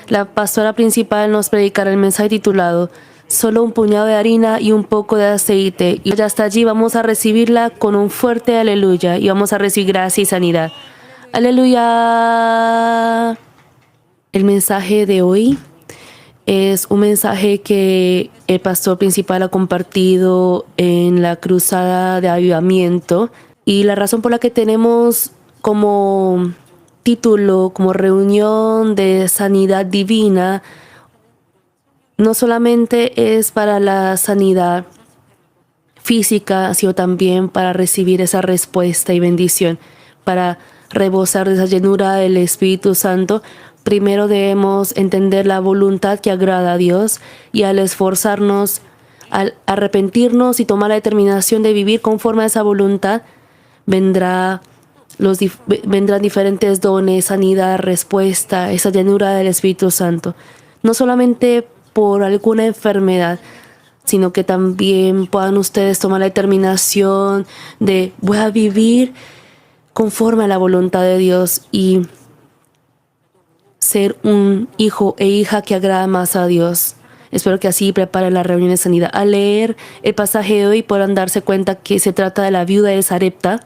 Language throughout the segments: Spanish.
La pastora principal nos predicará el mensaje titulado Solo un puñado de harina y un poco de aceite. Y hasta allí vamos a recibirla con un fuerte aleluya y vamos a recibir gracia y sanidad. Aleluya. El mensaje de hoy es un mensaje que el pastor principal ha compartido en la cruzada de avivamiento. Y la razón por la que tenemos como título, como reunión de sanidad divina, no solamente es para la sanidad física, sino también para recibir esa respuesta y bendición, para rebosar de esa llenura del Espíritu Santo. Primero debemos entender la voluntad que agrada a Dios y al esforzarnos, al arrepentirnos y tomar la determinación de vivir conforme a esa voluntad, vendrán diferentes dones, sanidad, respuesta, esa llenura del Espíritu Santo. No solamente por alguna enfermedad, sino que también puedan ustedes tomar la determinación de voy a vivir conforme a la voluntad de Dios y ser un hijo e hija que agrada más a Dios. Espero que así preparen la reunión de sanidad. Al leer el pasaje de hoy podrán darse cuenta que se trata de la viuda de Sarepta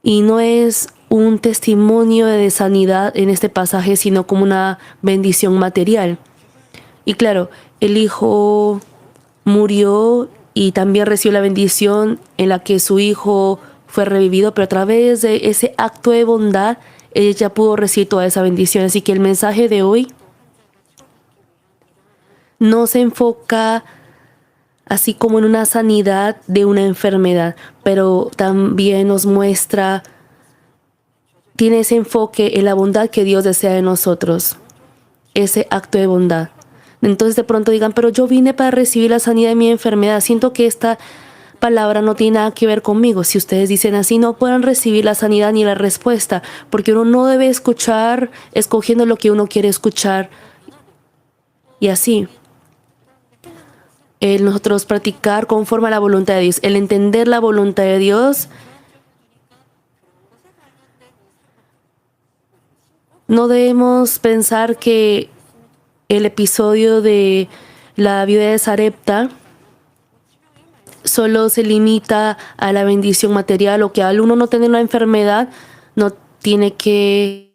y no es un testimonio de sanidad en este pasaje, sino como una bendición material. Y claro, el hijo murió y también recibió la bendición en la que su hijo fue revivido, pero a través de ese acto de bondad, ella pudo recibir toda esa bendición. Así que el mensaje de hoy no se enfoca así como en una sanidad de una enfermedad, pero también nos muestra, tiene ese enfoque en la bondad que Dios desea de nosotros, ese acto de bondad. Entonces de pronto digan, pero yo vine para recibir la sanidad de mi enfermedad. Siento que esta palabra no tiene nada que ver conmigo. Si ustedes dicen así, no pueden recibir la sanidad ni la respuesta, porque uno no debe escuchar escogiendo lo que uno quiere escuchar. Y así, nosotros practicar conforme a la voluntad de Dios, el entender la voluntad de Dios, no debemos pensar que el episodio de la viuda de Sarepta solo se limita a la bendición material, o que al uno no tener una enfermedad no tiene que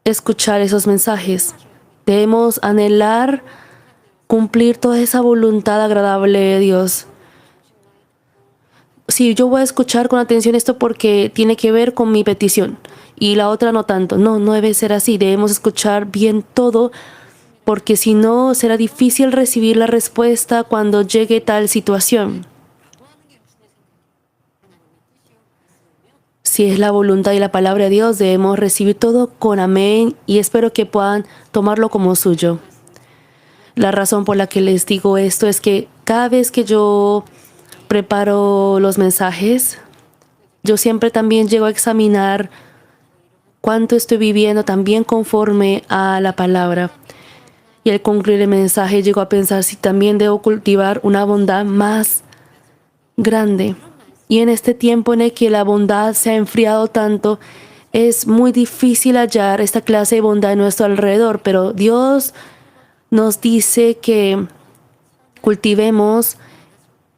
escuchar esos mensajes. Debemos anhelar cumplir toda esa voluntad agradable de Dios. Sí, yo voy a escuchar con atención esto porque tiene que ver con mi petición y la otra no tanto. No debe ser así. Debemos escuchar bien todo, porque si no será difícil recibir la respuesta cuando llegue tal situación. Si es la voluntad y la palabra de Dios, debemos recibir todo con amén y espero que puedan tomarlo como suyo. La razón por la que les digo esto es que cada vez que yo preparo los mensajes, yo siempre también llego a examinar cuánto estoy viviendo también conforme a la palabra. Y al concluir el mensaje llego a pensar si también debo cultivar una bondad más grande. Y en este tiempo en el que la bondad se ha enfriado tanto, es muy difícil hallar esta clase de bondad a nuestro alrededor. Pero Dios nos dice que cultivemos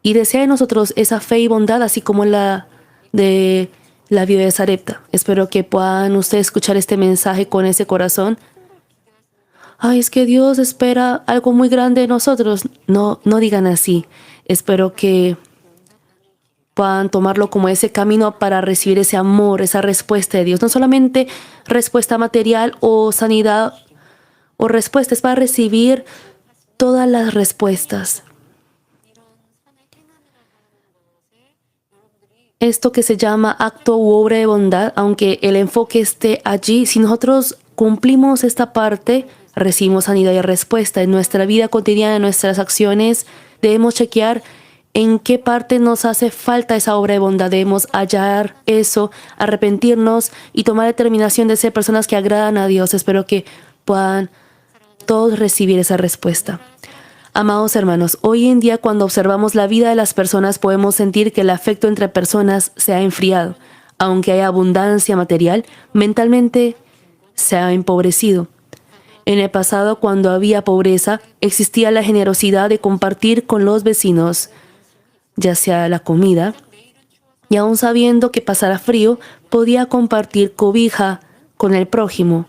y desea de nosotros esa fe y bondad, así como la de la viuda de Sarepta. Espero que puedan ustedes escuchar este mensaje con ese corazón. Ay, es que Dios espera algo muy grande de nosotros. No digan así. Espero que puedan tomarlo como ese camino para recibir ese amor, esa respuesta de Dios. No solamente respuesta material o sanidad o respuesta, es para recibir todas las respuestas. Esto que se llama acto u obra de bondad, aunque el enfoque esté allí, si nosotros cumplimos esta parte, recibimos sanidad y respuesta. En nuestra vida cotidiana, en nuestras acciones, debemos chequear en qué parte nos hace falta esa obra de bondad. Debemos hallar eso, arrepentirnos y tomar determinación de ser personas que agradan a Dios. Espero que puedan todos recibir esa respuesta. Amados hermanos, hoy en día cuando observamos la vida de las personas podemos sentir que el afecto entre personas se ha enfriado. Aunque haya abundancia material, mentalmente se ha empobrecido. En el pasado, cuando había pobreza, existía la generosidad de compartir con los vecinos, ya sea la comida, y aun sabiendo que pasara frío, podía compartir cobija con el prójimo.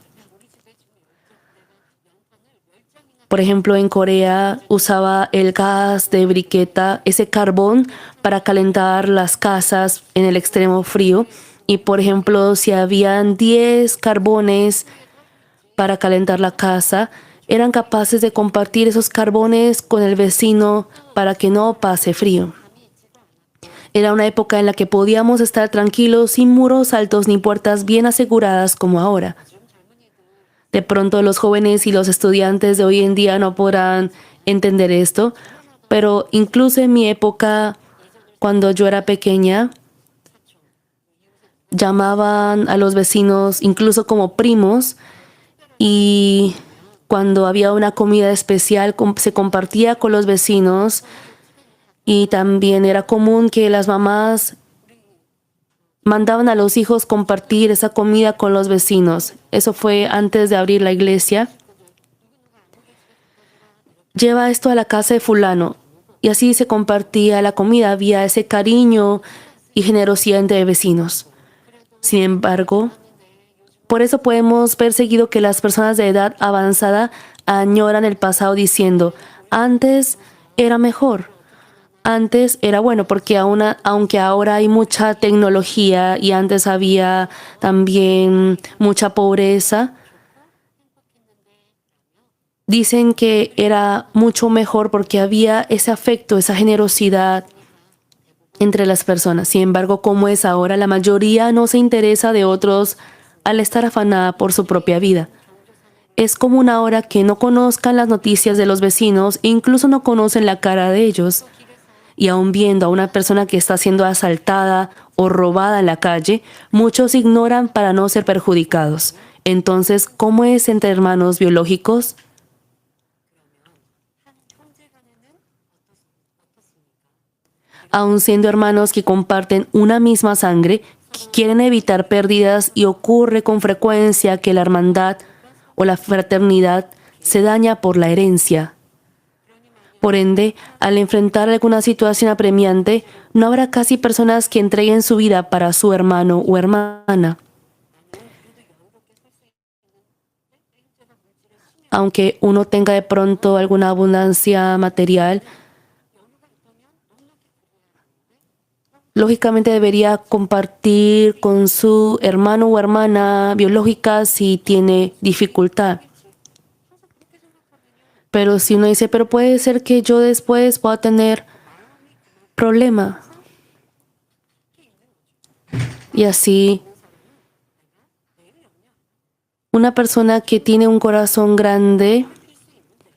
Por ejemplo, en Corea usaba el gas de briqueta, ese carbón, para calentar las casas en el extremo frío. Y por ejemplo, si habían 10 carbones para calentar la casa, eran capaces de compartir esos carbones con el vecino para que no pase frío. Era una época en la que podíamos estar tranquilos sin muros altos ni puertas bien aseguradas como ahora. De pronto los jóvenes y los estudiantes de hoy en día no podrán entender esto, pero incluso en mi época, cuando yo era pequeña, llamaban a los vecinos incluso como primos, y cuando había una comida especial se compartía con los vecinos, y también era común que las mamás mandaban a los hijos compartir esa comida con los vecinos. Eso fue antes de abrir la iglesia. Lleva esto a la casa de fulano. Y así se compartía la comida. Había ese cariño y generosidad entre vecinos. Sin embargo, por eso podemos ver seguido que las personas de edad avanzada añoran el pasado diciendo, antes era mejor. Antes era bueno porque aunque ahora hay mucha tecnología y antes había también mucha pobreza, dicen que era mucho mejor porque había ese afecto, esa generosidad entre las personas. Sin embargo, como es ahora, la mayoría no se interesa de otros al estar afanada por su propia vida. Es común ahora que no conozcan las noticias de los vecinos e incluso no conocen la cara de ellos. Y aun viendo a una persona que está siendo asaltada o robada en la calle, muchos ignoran para no ser perjudicados. Entonces, ¿cómo es entre hermanos biológicos? Aun siendo hermanos que comparten una misma sangre, quieren evitar pérdidas y ocurre con frecuencia que la hermandad o la fraternidad se daña por la herencia. Por ende, al enfrentar alguna situación apremiante, no habrá casi personas que entreguen su vida para su hermano o hermana. Aunque uno tenga de pronto alguna abundancia material, lógicamente debería compartir con su hermano o hermana biológica si tiene dificultad. Pero si uno dice, pero puede ser que yo después pueda tener problema. Y así, una persona que tiene un corazón grande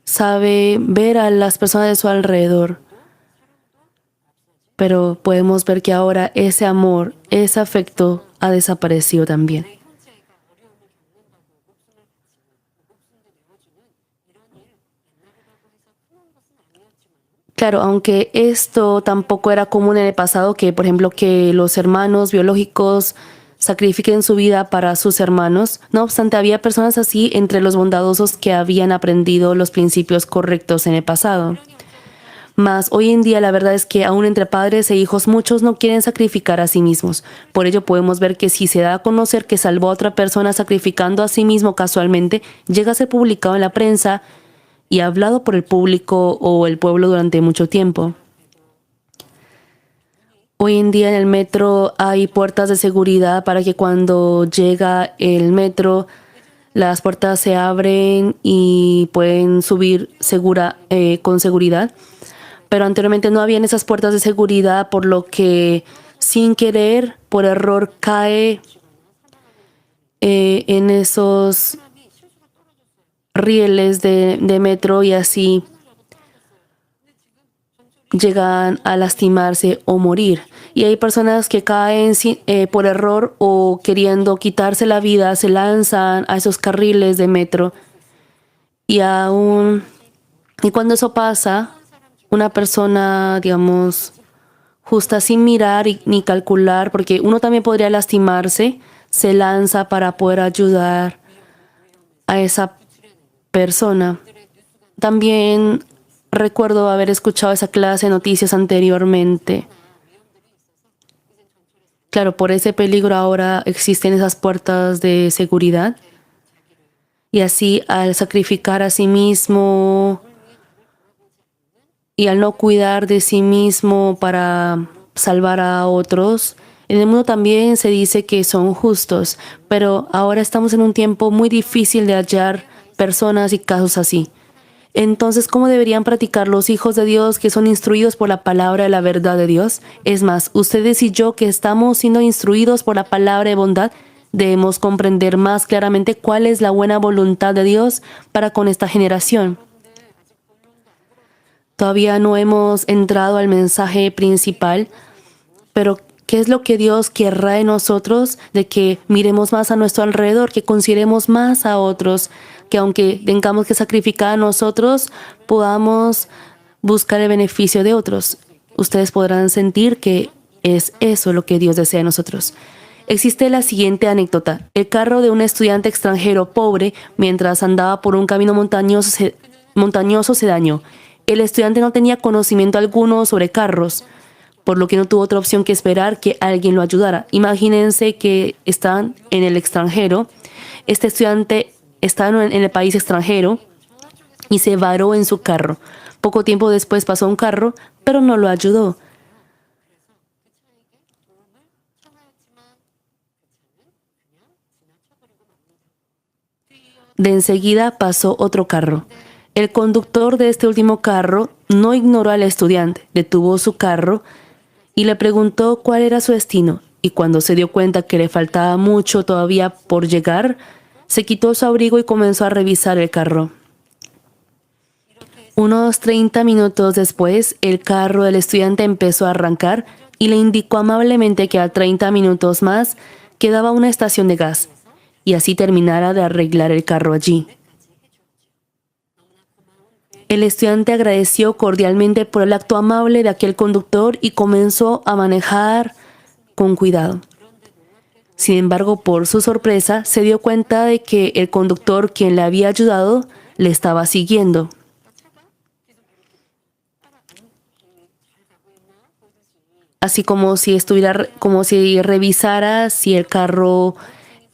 sabe ver a las personas de su alrededor. Pero podemos ver que ahora ese amor, ese afecto ha desaparecido también. Claro, aunque esto tampoco era común en el pasado, que por ejemplo que los hermanos biológicos sacrifiquen su vida para sus hermanos. No obstante, había personas así entre los bondadosos que habían aprendido los principios correctos en el pasado. Mas hoy en día la verdad es que aún entre padres e hijos muchos no quieren sacrificar a sí mismos. Por ello podemos ver que si se da a conocer que salvó a otra persona sacrificando a sí mismo casualmente, llega a ser publicado en la prensa y hablado por el público o el pueblo durante mucho tiempo. Hoy en día en el metro hay puertas de seguridad para que cuando llega el metro las puertas se abren y pueden subir con seguridad. Pero anteriormente no habían esas puertas de seguridad, por lo que sin querer, por error, cae en esos rieles de metro y así llegan a lastimarse o morir. Y hay personas que caen por error o queriendo quitarse la vida, se lanzan a esos carriles de metro. Y cuando eso pasa, una persona, digamos, justa sin mirar ni calcular, porque uno también podría lastimarse, se lanza para poder ayudar a esa persona. También recuerdo haber escuchado esa clase de noticias anteriormente. Claro, por ese peligro ahora existen esas puertas de seguridad. Y así, al sacrificar a sí mismo y al no cuidar de sí mismo para salvar a otros, en el mundo también se dice que son justos, pero ahora estamos en un tiempo muy difícil de hallar personas y casos así. Entonces, ¿cómo deberían practicar los hijos de Dios que son instruidos por la palabra de la verdad de Dios? Es más, ustedes y yo que estamos siendo instruidos por la palabra de bondad, debemos comprender más claramente cuál es la buena voluntad de Dios para con esta generación. Todavía no hemos entrado al mensaje principal, pero ¿qué es lo que Dios querrá de nosotros? De que miremos más a nuestro alrededor, que consideremos más a otros, que aunque tengamos que sacrificar a nosotros, podamos buscar el beneficio de otros. Ustedes podrán sentir que es eso lo que Dios desea de nosotros. Existe la siguiente anécdota. El carro de un estudiante extranjero pobre, mientras andaba por un camino montañoso, se dañó. El estudiante no tenía conocimiento alguno sobre carros, por lo que no tuvo otra opción que esperar que alguien lo ayudara. Imagínense que están en el extranjero. Este estudiante está en el país extranjero y se varó en su carro. Poco tiempo después pasó un carro, pero no lo ayudó. De enseguida pasó otro carro. El conductor de este último carro no ignoró al estudiante, detuvo su carro y le preguntó cuál era su destino. Y cuando se dio cuenta que le faltaba mucho todavía por llegar, se quitó su abrigo y comenzó a revisar el carro. Unos 30 minutos después, el carro del estudiante empezó a arrancar y le indicó amablemente que a 30 minutos más quedaba una estación de gas y así terminara de arreglar el carro allí. El estudiante agradeció cordialmente por el acto amable de aquel conductor y comenzó a manejar con cuidado. Sin embargo, por su sorpresa, se dio cuenta de que el conductor, quien le había ayudado, le estaba siguiendo. Así como si revisara si el carro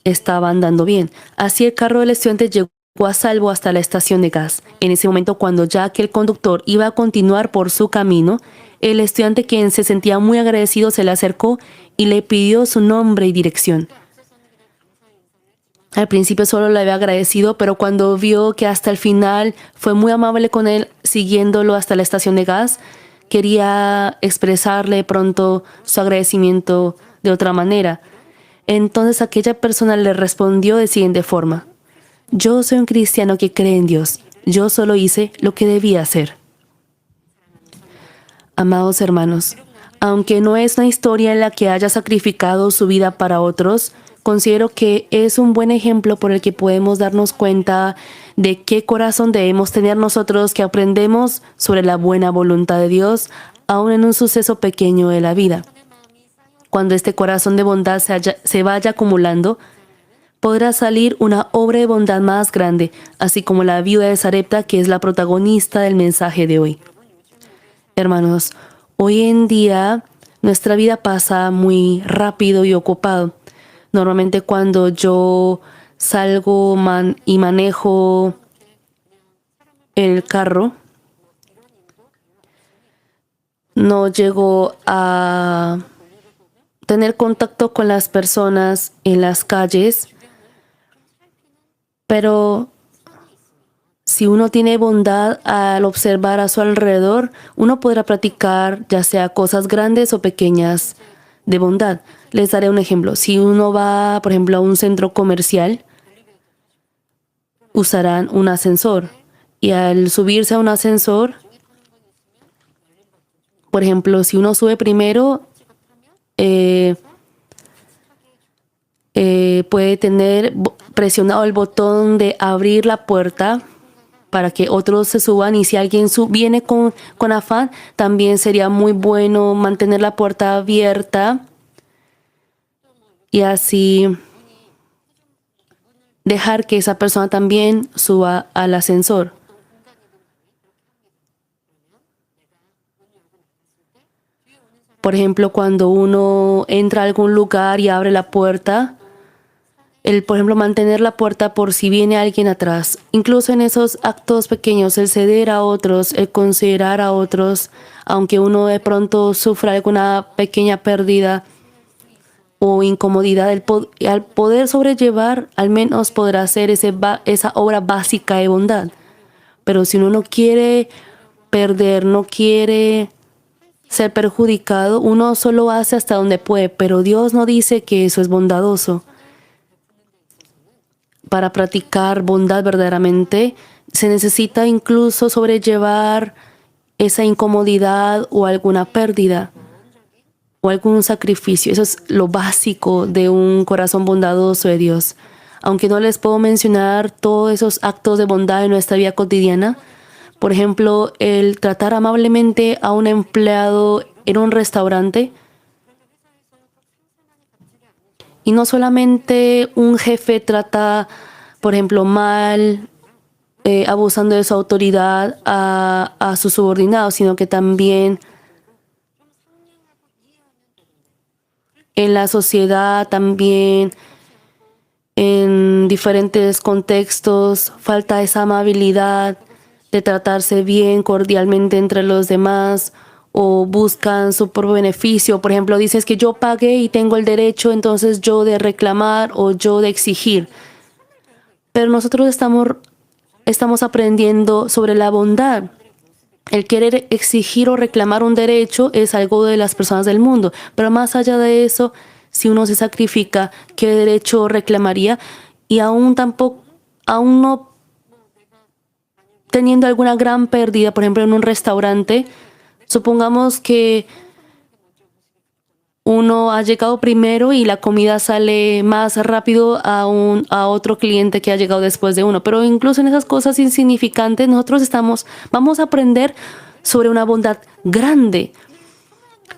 estaba andando bien. Así el carro del estudiante llegó a salvo hasta la estación de gas. En ese momento, cuando ya que el conductor iba a continuar por su camino, el estudiante, quien se sentía muy agradecido, se le acercó y le pidió su nombre y dirección. Al principio solo le había agradecido, pero cuando vio que hasta el final fue muy amable con él, siguiéndolo hasta la estación de gas, quería expresarle pronto su agradecimiento de otra manera. Entonces aquella persona le respondió de siguiente forma: yo soy un cristiano que cree en Dios. Yo solo hice lo que debía hacer. Amados hermanos, aunque no es una historia en la que haya sacrificado su vida para otros, considero que es un buen ejemplo por el que podemos darnos cuenta de qué corazón debemos tener nosotros que aprendemos sobre la buena voluntad de Dios, aun en un suceso pequeño de la vida. Cuando este corazón de bondad se vaya acumulando, podrá salir una obra de bondad más grande, así como la viuda de Sarepta, que es la protagonista del mensaje de hoy. Hermanos, hoy en día nuestra vida pasa muy rápido y ocupado. Normalmente cuando yo salgo y manejo el carro, no llego a tener contacto con las personas en las calles, pero si uno tiene bondad al observar a su alrededor, uno podrá practicar ya sea cosas grandes o pequeñas de bondad. Les daré un ejemplo. Si uno va, por ejemplo, a un centro comercial, usarán un ascensor. Y al subirse a un ascensor, por ejemplo, si uno sube primero, puede tener presionado el botón de abrir la puerta para que otros se suban, y si alguien viene con afán, también sería muy bueno mantener la puerta abierta y así dejar que esa persona también suba al ascensor. Por ejemplo, cuando uno entra a algún lugar y abre la puerta, por ejemplo, mantener la puerta por si viene alguien atrás. Incluso en esos actos pequeños, el ceder a otros, el considerar a otros, aunque uno de pronto sufra alguna pequeña pérdida o incomodidad, al poder sobrellevar, al menos podrá hacer esa obra básica de bondad. Pero si uno no quiere perder, no quiere ser perjudicado, uno solo hace hasta donde puede, pero Dios no dice que eso es bondadoso. Para practicar bondad verdaderamente, se necesita incluso sobrellevar esa incomodidad o alguna pérdida o algún sacrificio. Eso es lo básico de un corazón bondadoso de Dios. Aunque no les puedo mencionar todos esos actos de bondad en nuestra vida cotidiana, por ejemplo, el tratar amablemente a un empleado en un restaurante. Y no solamente un jefe trata, por ejemplo, mal, abusando de su autoridad a sus subordinados, sino que también en la sociedad, también en diferentes contextos, falta esa amabilidad de tratarse bien, cordialmente entre los demás, o buscan su propio beneficio. Por ejemplo, dices que yo pagué y tengo el derecho, entonces yo de reclamar o yo de exigir. Pero nosotros estamos aprendiendo sobre la bondad. El querer exigir o reclamar un derecho es algo de las personas del mundo. Pero más allá de eso, si uno se sacrifica, ¿qué derecho reclamaría? Y aún no teniendo alguna gran pérdida, por ejemplo, en un restaurante, supongamos que uno ha llegado primero y la comida sale más rápido a otro cliente que ha llegado después de uno. Pero incluso en esas cosas insignificantes, nosotros vamos a aprender sobre una bondad grande.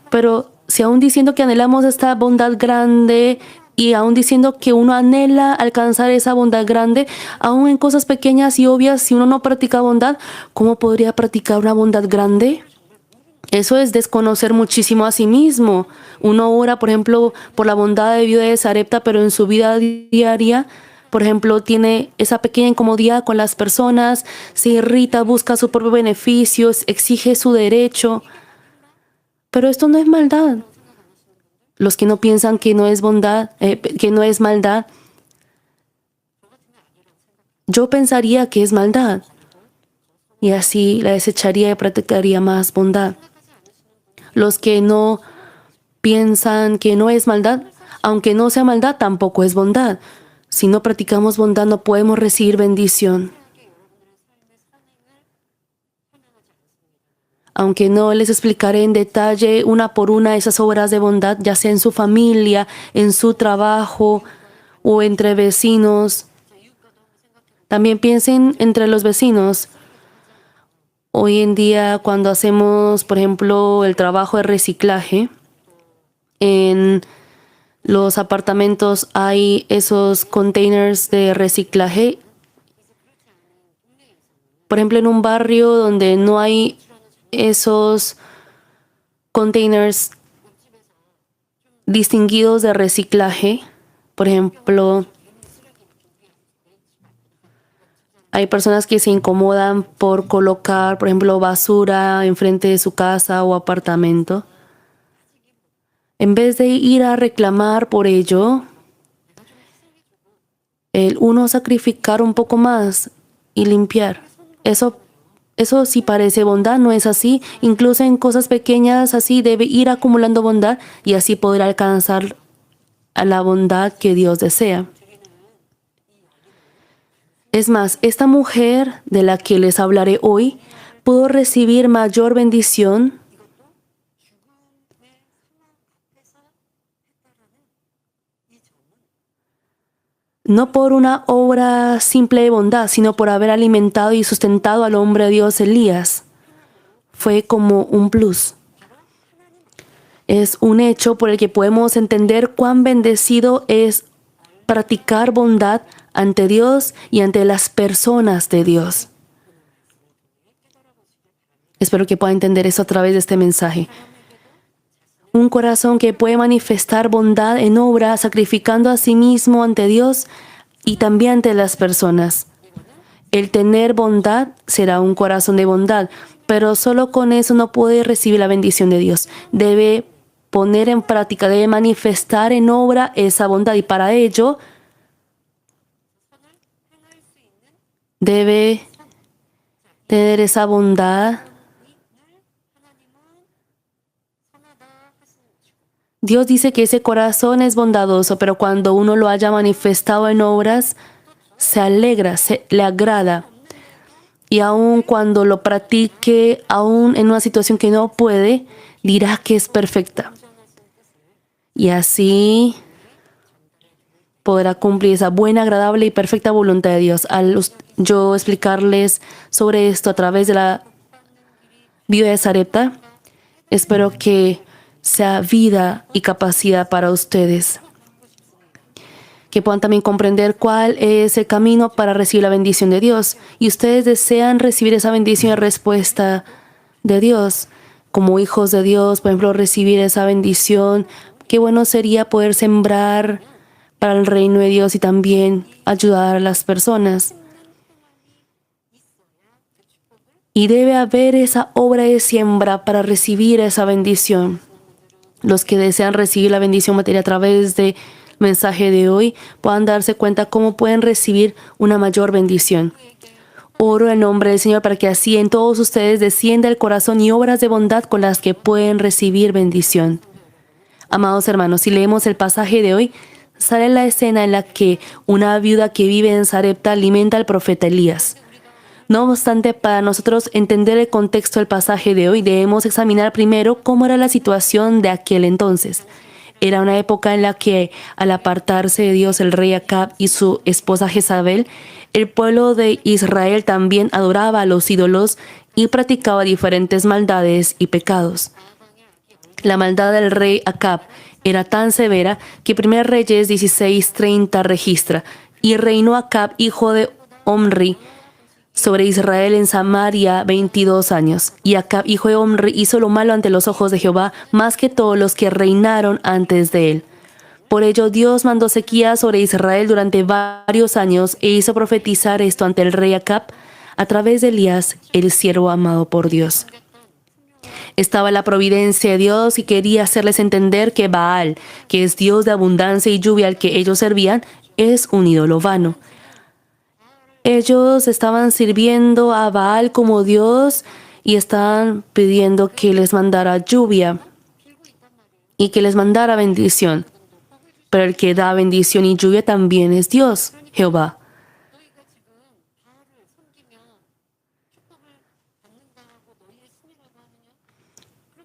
Pero si aún diciendo que anhelamos esta bondad grande y aún diciendo que uno anhela alcanzar esa bondad grande, aún en cosas pequeñas y obvias, si uno no practica bondad, ¿cómo podría practicar una bondad grande? Eso es desconocer muchísimo a sí mismo. Uno ora, por ejemplo, por la bondad de viuda de Sarepta, pero en su vida diaria, por ejemplo, tiene esa pequeña incomodidad con las personas, se irrita, busca su propio beneficio, exige su derecho. Pero esto no es maldad. Los que no piensan que no es bondad, que no es maldad, yo pensaría que es maldad. Y así la desecharía y practicaría más bondad. Los que no piensan que no es maldad, aunque no sea maldad, tampoco es bondad. Si no practicamos bondad, no podemos recibir bendición. Aunque no les explicaré en detalle una por una esas obras de bondad, ya sea en su familia, en su trabajo o entre vecinos. También piensen entre los vecinos. Hoy en día, cuando hacemos, por ejemplo, el trabajo de reciclaje, en los apartamentos hay esos containers de reciclaje. Por ejemplo, en un barrio donde no hay esos containers distinguidos de reciclaje, por ejemplo, hay personas que se incomodan por colocar, por ejemplo, basura enfrente de su casa o apartamento. En vez de ir a reclamar por ello, el uno sacrificar un poco más y limpiar. Eso sí parece bondad, no es así. Incluso en cosas pequeñas así debe ir acumulando bondad y así podrá alcanzar a la bondad que Dios desea. Es más, esta mujer de la que les hablaré hoy pudo recibir mayor bendición no por una obra simple de bondad, sino por haber alimentado y sustentado al hombre de Dios Elías. Fue como un plus. Es un hecho por el que podemos entender cuán bendecido es practicar bondad ante Dios y ante las personas de Dios. Espero que pueda entender eso a través de este mensaje. Un corazón que puede manifestar bondad en obra, sacrificando a sí mismo ante Dios y también ante las personas. El tener bondad será un corazón de bondad, pero solo con eso no puede recibir la bendición de Dios. Debe poner en práctica, debe manifestar en obra esa bondad y para ello debe tener esa bondad. Dios dice que ese corazón es bondadoso, pero cuando uno lo haya manifestado en obras, se alegra, le agrada. Y aun cuando lo practique, aun en una situación que no puede, dirá que es perfecta. Y así podrá cumplir esa buena, agradable y perfecta voluntad de Dios. Al yo explicarles sobre esto a través de la vida de Sarepta, espero que sea vida y capacidad para ustedes. Que puedan también comprender cuál es el camino para recibir la bendición de Dios. Y ustedes desean recibir esa bendición y respuesta de Dios. Como hijos de Dios, por ejemplo, recibir esa bendición. Qué bueno sería poder sembrar para el reino de Dios y también ayudar a las personas. Y debe haber esa obra de siembra para recibir esa bendición. Los que desean recibir la bendición material a través del mensaje de hoy puedan darse cuenta cómo pueden recibir una mayor bendición. Oro en nombre del Señor para que así en todos ustedes descienda el corazón y obras de bondad con las que pueden recibir bendición. Amados hermanos, si leemos el pasaje de hoy, sale la escena en la que una viuda que vive en Sarepta alimenta al profeta Elías. No obstante, para nosotros entender el contexto del pasaje de hoy, debemos examinar primero cómo era la situación de aquel entonces. Era una época en la que, al apartarse de Dios el rey Acab y su esposa Jezabel, el pueblo de Israel también adoraba a los ídolos y practicaba diferentes maldades y pecados. La maldad del rey Acab era tan severa que 1 Reyes 16:30 registra: y reinó Acab, hijo de Omri, sobre Israel en Samaria 22 años. Y Acab, hijo de Omri, hizo lo malo ante los ojos de Jehová, más que todos los que reinaron antes de él. Por ello Dios mandó sequía sobre Israel durante varios años e hizo profetizar esto ante el rey Acab a través de Elías, el siervo amado por Dios. Estaba la providencia de Dios y quería hacerles entender que Baal, que es Dios de abundancia y lluvia al que ellos servían, es un ídolo vano. Ellos estaban sirviendo a Baal como Dios y estaban pidiendo que les mandara lluvia y que les mandara bendición. Pero el que da bendición y lluvia también es Dios, Jehová.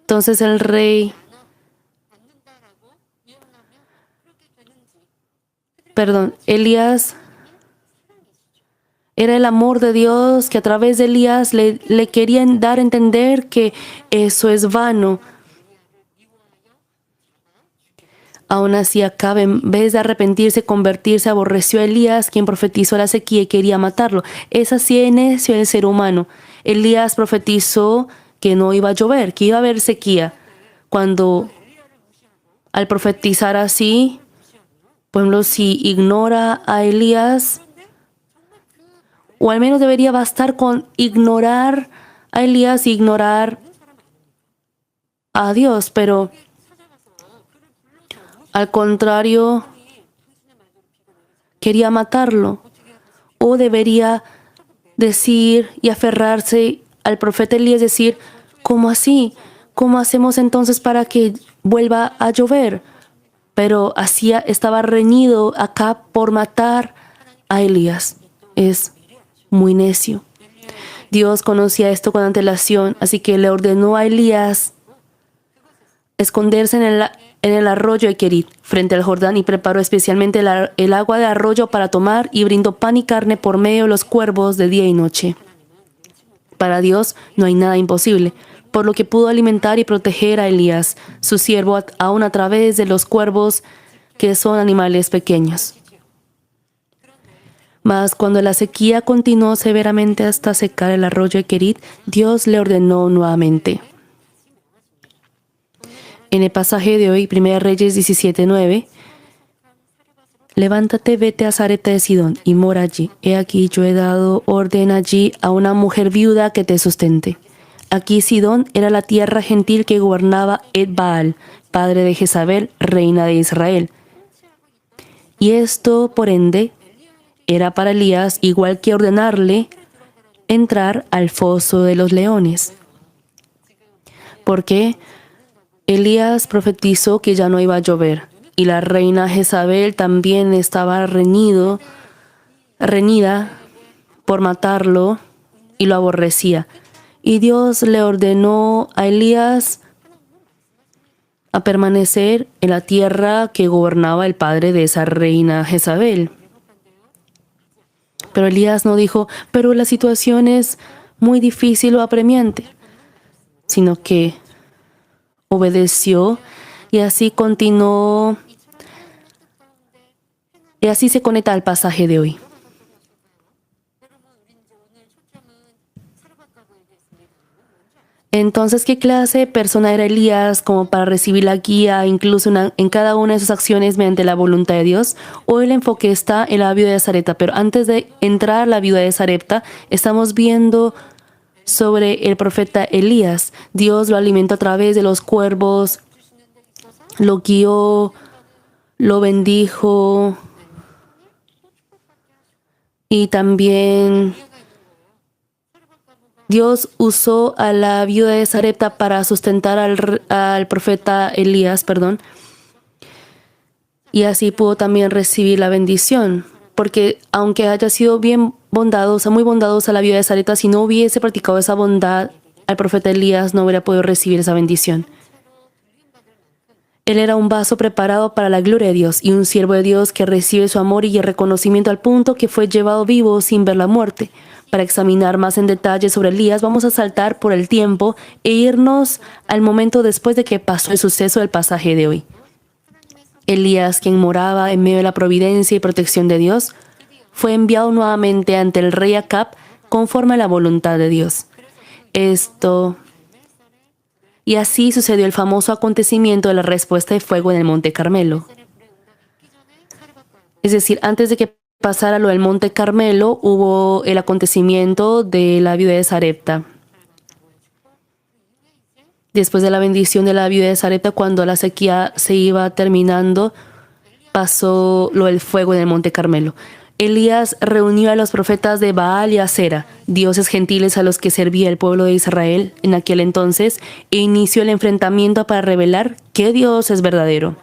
Entonces el rey, Elías, era el amor de Dios que a través de Elías le querían dar a entender que eso es vano. Aún así, Acab, en vez de arrepentirse, convertirse, aborreció a Elías, quien profetizó la sequía y quería matarlo. Es así de necio el ser humano. Elías profetizó que no iba a llover, que iba a haber sequía. Cuando al profetizar así, por ejemplo, si ignora a Elías, o al menos debería bastar con ignorar a Elías y ignorar a Dios, pero al contrario, quería matarlo. O debería decir y aferrarse al profeta Elías, decir: ¿cómo así? ¿Cómo hacemos entonces para que vuelva a llover? Pero así estaba reñido acá por matar a Elías. Es muy necio. Dios conocía esto con antelación, así que le ordenó a Elías esconderse en el arroyo de Kerit, frente al Jordán, y preparó especialmente el agua de arroyo para tomar, y brindó pan y carne por medio de los cuervos de día y noche. Para Dios no hay nada imposible, por lo que pudo alimentar y proteger a Elías, su siervo, aún a través de los cuervos, que son animales pequeños. Mas cuando la sequía continuó severamente hasta secar el arroyo de Kerit, Dios le ordenó nuevamente. En el pasaje de hoy, 1 Reyes 17:9, levántate, vete a Sarepta de Sidón y mora allí. He aquí yo he dado orden allí a una mujer viuda que te sustente. Aquí Sidón era la tierra gentil que gobernaba Ed-Baal, padre de Jezabel, reina de Israel. Y esto, por ende, era para Elías igual que ordenarle entrar al foso de los leones. Porque Elías profetizó que ya no iba a llover, y la reina Jezabel también estaba reñida por matarlo y lo aborrecía. Y Dios le ordenó a Elías a permanecer en la tierra que gobernaba el padre de esa reina Jezabel. Pero Elías no dijo, pero la situación es muy difícil o apremiante, sino que obedeció y así continuó. Y así se conecta al pasaje de hoy. Entonces, ¿qué clase de persona era Elías como para recibir la guía incluso en cada una de sus acciones mediante la voluntad de Dios? Hoy el enfoque está en la viuda de Sarepta, pero antes de entrar a la viuda de Sarepta, estamos viendo sobre el profeta Elías. Dios lo alimentó a través de los cuervos, lo guió, lo bendijo y también Dios usó a la viuda de Sarepta para sustentar al profeta Elías, y así pudo también recibir la bendición. Porque aunque haya sido bien bondadosa, muy bondadosa la viuda de Sarepta, si no hubiese practicado esa bondad, al profeta Elías no hubiera podido recibir esa bendición. Él era un vaso preparado para la gloria de Dios y un siervo de Dios que recibe su amor y el reconocimiento al punto que fue llevado vivo sin ver la muerte. Para examinar más en detalle sobre Elías, vamos a saltar por el tiempo e irnos al momento después de que pasó el suceso del pasaje de hoy. Elías, quien moraba en medio de la providencia y protección de Dios, fue enviado nuevamente ante el rey Acab conforme a la voluntad de Dios. Y así sucedió el famoso acontecimiento de la respuesta de fuego en el Monte Carmelo. Es decir, antes de que pasara lo del Monte Carmelo, hubo el acontecimiento de la viuda de Sarepta. Después de la bendición de la viuda de Sarepta, cuando la sequía se iba terminando, pasó lo del fuego en el Monte Carmelo. Elías reunió a los profetas de Baal y Acera, dioses gentiles a los que servía el pueblo de Israel en aquel entonces, e inició el enfrentamiento para revelar qué Dios es verdadero.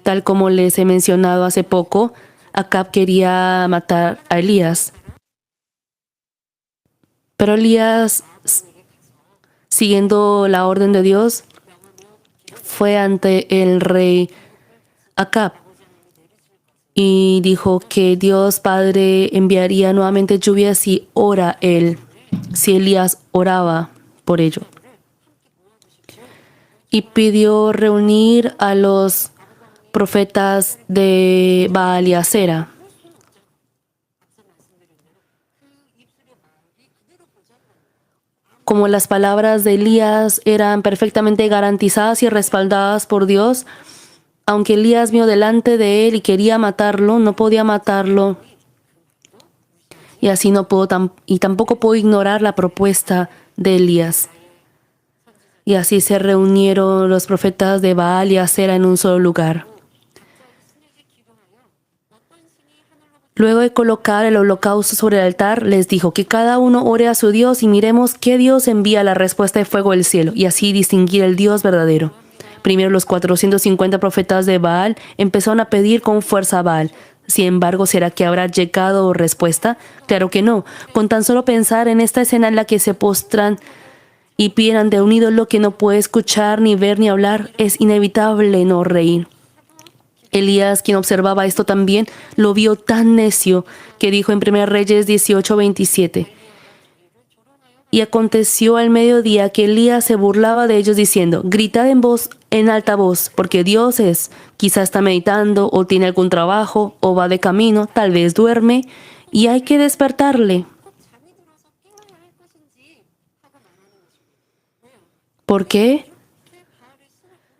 Tal como les he mencionado hace poco, Acab quería matar a Elías. Pero Elías, siguiendo la orden de Dios, fue ante el rey Acab y dijo que Dios Padre enviaría nuevamente lluvia si Elías oraba por ello. Y pidió reunir a los profetas de Baal y Acera. Como las palabras de Elías eran perfectamente garantizadas y respaldadas por Dios, aunque Elías vino delante de él y quería matarlo, no podía matarlo. Y así tampoco pudo ignorar la propuesta de Elías. Y así se reunieron los profetas de Baal y Acera en un solo lugar. Luego de colocar el holocausto sobre el altar, les dijo que cada uno ore a su Dios y miremos qué Dios envía la respuesta de fuego del cielo, y así distinguir el Dios verdadero. Primero los 450 profetas de Baal empezaron a pedir con fuerza a Baal. Sin embargo, ¿será que habrá llegado respuesta? Claro que no. Con tan solo pensar en esta escena en la que se postran y piden ante un ídolo que no puede escuchar, ni ver, ni hablar, es inevitable no reír. Elías, quien observaba esto también, lo vio tan necio que dijo en 1 Reyes 18:27. Y aconteció al mediodía que Elías se burlaba de ellos diciendo: gritad en alta voz, porque Dios quizá está meditando, o tiene algún trabajo, o va de camino, tal vez duerme. y hay que despertarle. ¿Por qué?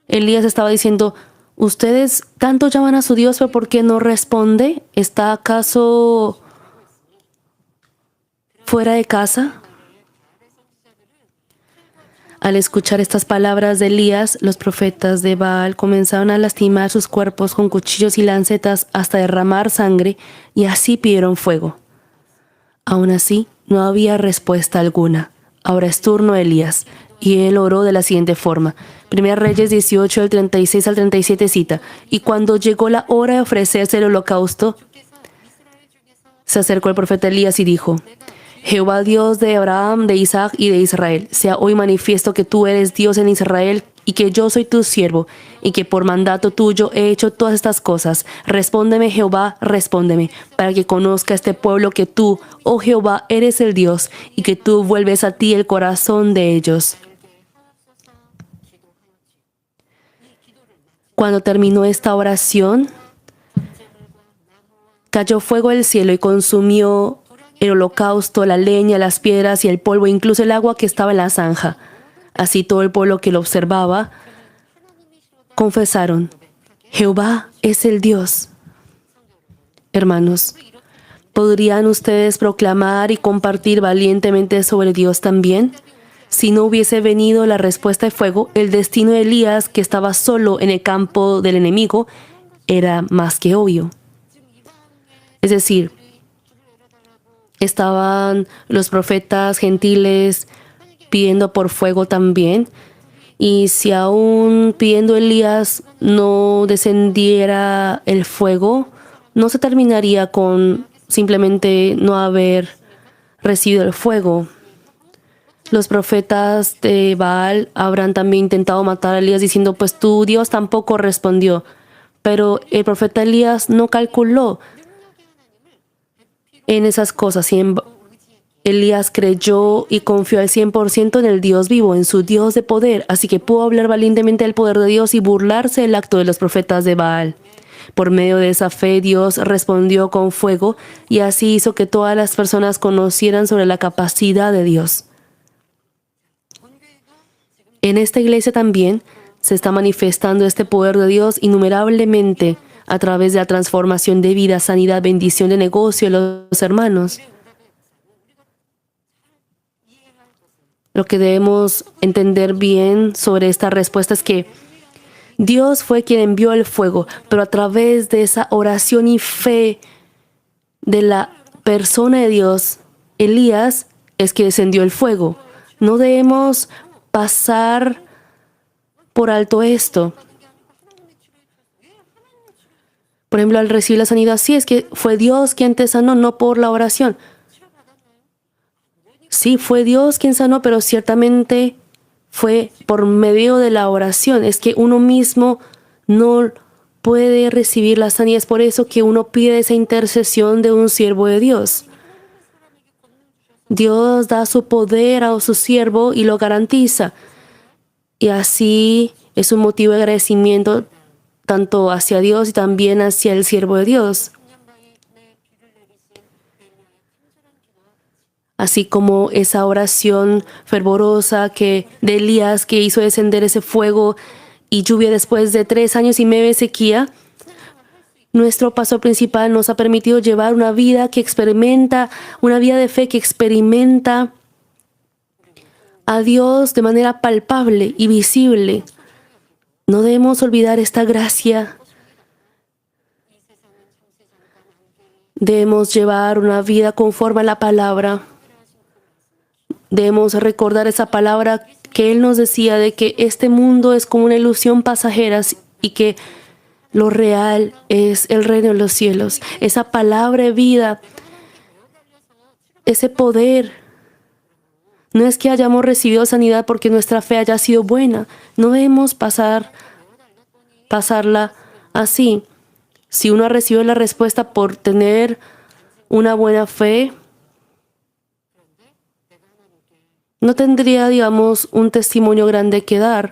Elías estaba diciendo, ustedes tanto llaman a su Dios, pero ¿por qué no responde? ¿Está acaso fuera de casa? Al escuchar estas palabras de Elías, los profetas de Baal comenzaron a lastimar sus cuerpos con cuchillos y lancetas hasta derramar sangre, y así pidieron fuego. Aún así, no había respuesta alguna. Ahora es turno de Elías, y él oró de la siguiente forma. Primera Reyes 18, del 36 al 37 cita, y cuando llegó la hora de ofrecerse el holocausto, se acercó el profeta Elías y dijo, Jehová Dios de Abraham, de Isaac y de Israel, sea hoy manifiesto que tú eres Dios en Israel y que yo soy tu siervo y que por mandato tuyo he hecho todas estas cosas. Respóndeme, Jehová, respóndeme, para que conozca este pueblo que tú, oh Jehová, eres el Dios y que tú vuelves a ti el corazón de ellos. Cuando terminó esta oración, cayó fuego del cielo y consumió el holocausto, la leña, las piedras y el polvo, incluso el agua que estaba en la zanja. Así todo el pueblo que lo observaba confesaron, Jehová es el Dios. Hermanos, ¿podrían ustedes proclamar y compartir valientemente sobre Dios también? Si no hubiese venido la respuesta de fuego, el destino de Elías, que estaba solo en el campo del enemigo, era más que obvio. Es decir, estaban los profetas gentiles pidiendo por fuego también. Y si aún pidiendo Elías no descendiera el fuego, no se terminaría con simplemente no haber recibido el fuego. Los profetas de Baal habrán también intentado matar a Elías diciendo, pues tu Dios tampoco respondió. Pero el profeta Elías no calculó en esas cosas. Elías creyó y confió al 100% en el Dios vivo, en su Dios de poder, así que pudo hablar valientemente del poder de Dios y burlarse del acto de los profetas de Baal. Por medio de esa fe, Dios respondió con fuego y así hizo que todas las personas conocieran sobre la capacidad de Dios. En esta iglesia también se está manifestando este poder de Dios innumerablemente a través de la transformación de vida, sanidad, bendición de negocio de los hermanos. Lo que debemos entender bien sobre esta respuesta es que Dios fue quien envió el fuego, pero a través de esa oración y fe de la persona de Dios, Elías, es que descendió el fuego. No debemos pasar por alto esto. Por ejemplo, al recibir la sanidad, sí, es que fue Dios quien te sanó, no por la oración. Sí, fue Dios quien sanó, pero ciertamente fue por medio de la oración. Es que uno mismo no puede recibir la sanidad. Es por eso que uno pide esa intercesión de un siervo de Dios. Dios da su poder a su siervo y lo garantiza. Y así es un motivo de agradecimiento tanto hacia Dios y también hacia el siervo de Dios. Así como esa oración fervorosa de Elías que hizo descender ese fuego y lluvia después de 3 años y medio de sequía, nuestro pastor principal nos ha permitido llevar una vida que experimenta, una vida de fe que experimenta a Dios de manera palpable y visible. No debemos olvidar esta gracia. Debemos llevar una vida conforme a la palabra. Debemos recordar esa palabra que Él nos decía de que este mundo es como una ilusión pasajera y que lo real es el reino de los cielos. Esa palabra de vida, ese poder. No es que hayamos recibido sanidad porque nuestra fe haya sido buena. No debemos pasarla así. Si uno ha recibido la respuesta por tener una buena fe, no tendría, digamos, un testimonio grande que dar.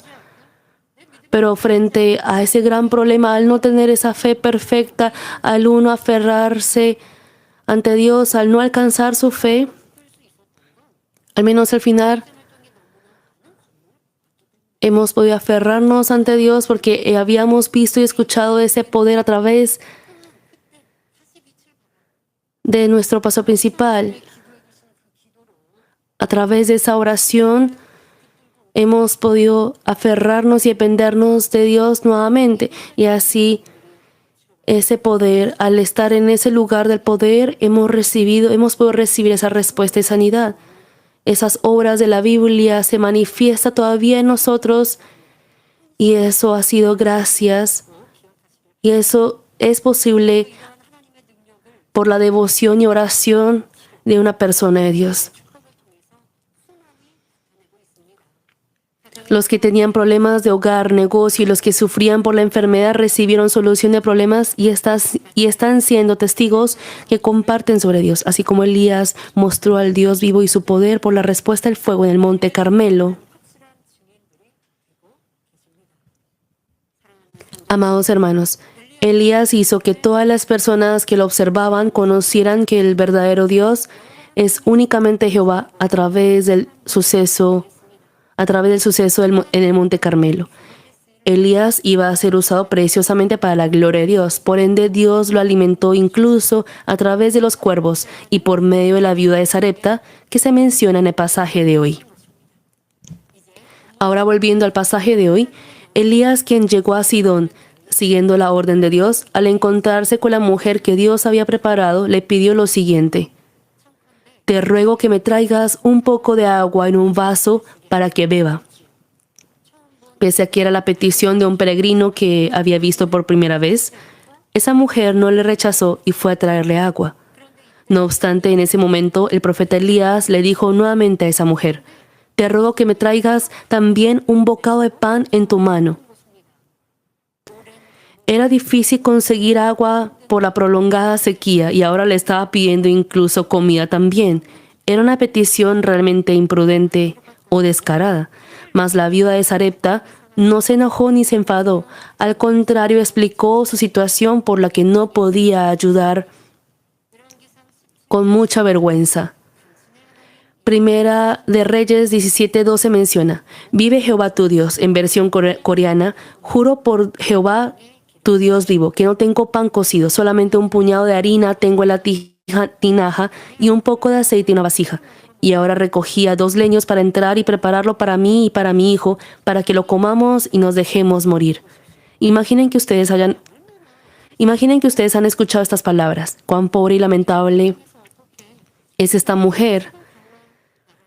Pero frente a ese gran problema, al no tener esa fe perfecta, al uno aferrarse ante Dios al no alcanzar su fe, al menos al final, hemos podido aferrarnos ante Dios porque habíamos visto y escuchado ese poder a través de nuestro paso principal. A través de esa oración hemos podido aferrarnos y dependernos de Dios nuevamente. Y así ese poder, al estar en ese lugar del poder, hemos podido recibir esa respuesta de sanidad. Esas obras de la Biblia se manifiesta todavía en nosotros y eso ha sido gracias. Y eso es posible por la devoción y oración de una persona de Dios. Los que tenían problemas de hogar, negocio y los que sufrían por la enfermedad recibieron solución de problemas y están siendo testigos que comparten sobre Dios, así como Elías mostró al Dios vivo y su poder por la respuesta del fuego en el monte Carmelo. Amados hermanos, Elías hizo que todas las personas que lo observaban conocieran que el verdadero Dios es únicamente Jehová a través del suceso en el monte Carmelo. Elías iba a ser usado preciosamente para la gloria de Dios. Por ende, Dios lo alimentó incluso a través de los cuervos y por medio de la viuda de Sarepta que se menciona en el pasaje de hoy. Ahora volviendo al pasaje de hoy, Elías, quien llegó a Sidón, siguiendo la orden de Dios, al encontrarse con la mujer que Dios había preparado, le pidió lo siguiente: te ruego que me traigas un poco de agua en un vaso para que beba. Pese a que era la petición de un peregrino que había visto por primera vez, esa mujer no le rechazó y fue a traerle agua. No obstante, en ese momento, el profeta Elías le dijo nuevamente a esa mujer: te ruego que me traigas también un bocado de pan en tu mano. Era difícil conseguir agua por la prolongada sequía y ahora le estaba pidiendo incluso comida también. Era una petición realmente imprudente o descarada. Mas la viuda de Sarepta no se enojó ni se enfadó. Al contrario, explicó su situación por la que no podía ayudar con mucha vergüenza. Primera de Reyes 17:12 menciona: vive Jehová tu Dios, en versión coreana, juro por Jehová tu Dios vivo, que no tengo pan cocido, solamente un puñado de harina tengo en la tinaja y un poco de aceite en una vasija. Y ahora recogía 2 leños para entrar y prepararlo para mí y para mi hijo, para que lo comamos y nos dejemos morir. Imaginen que ustedes han escuchado estas palabras. Cuán pobre y lamentable es esta mujer.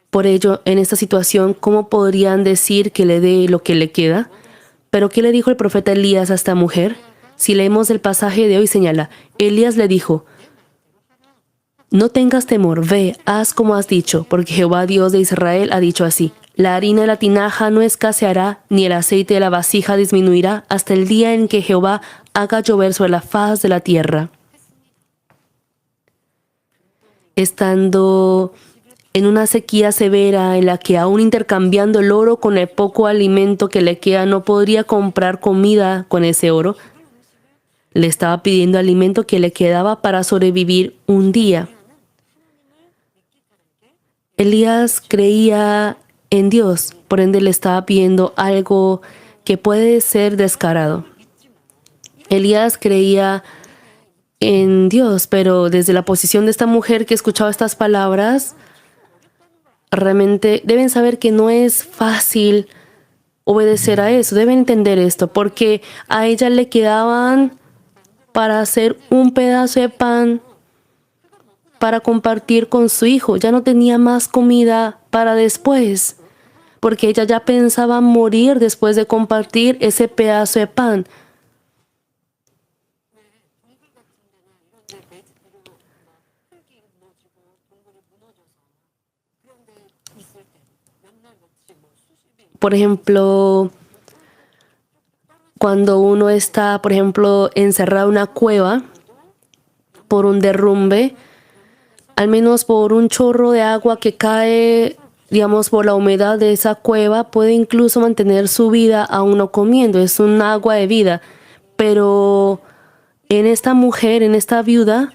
Por ello, en esta situación, ¿cómo podrían decir que le dé lo que le queda? ¿Pero qué le dijo el profeta Elías a esta mujer? Si leemos el pasaje de hoy, señala: Elías le dijo: no tengas temor, ve, haz como has dicho, porque Jehová Dios de Israel ha dicho así: la harina de la tinaja no escaseará, ni el aceite de la vasija disminuirá, hasta el día en que Jehová haga llover sobre la faz de la tierra. Estando en una sequía severa en la que aún intercambiando el oro con el poco alimento que le queda no podría comprar comida con ese oro, le estaba pidiendo alimento que le quedaba para sobrevivir un día. Elías creía en Dios, por ende le estaba pidiendo algo que puede ser descarado. Elías creía en Dios, pero desde la posición de esta mujer que escuchaba estas palabras, realmente deben saber que no es fácil obedecer a eso. Deben entender esto, porque a ella le quedaban para hacer un pedazo de pan para compartir con su hijo. Ya no tenía más comida para después, porque ella ya pensaba morir después de compartir ese pedazo de pan. Por ejemplo, cuando uno está, por ejemplo, encerrado en una cueva por un derrumbe, al menos por un chorro de agua que cae, digamos, por la humedad de esa cueva, puede incluso mantener su vida aún no comiendo. Es un agua de vida. Pero en esta mujer, en esta viuda,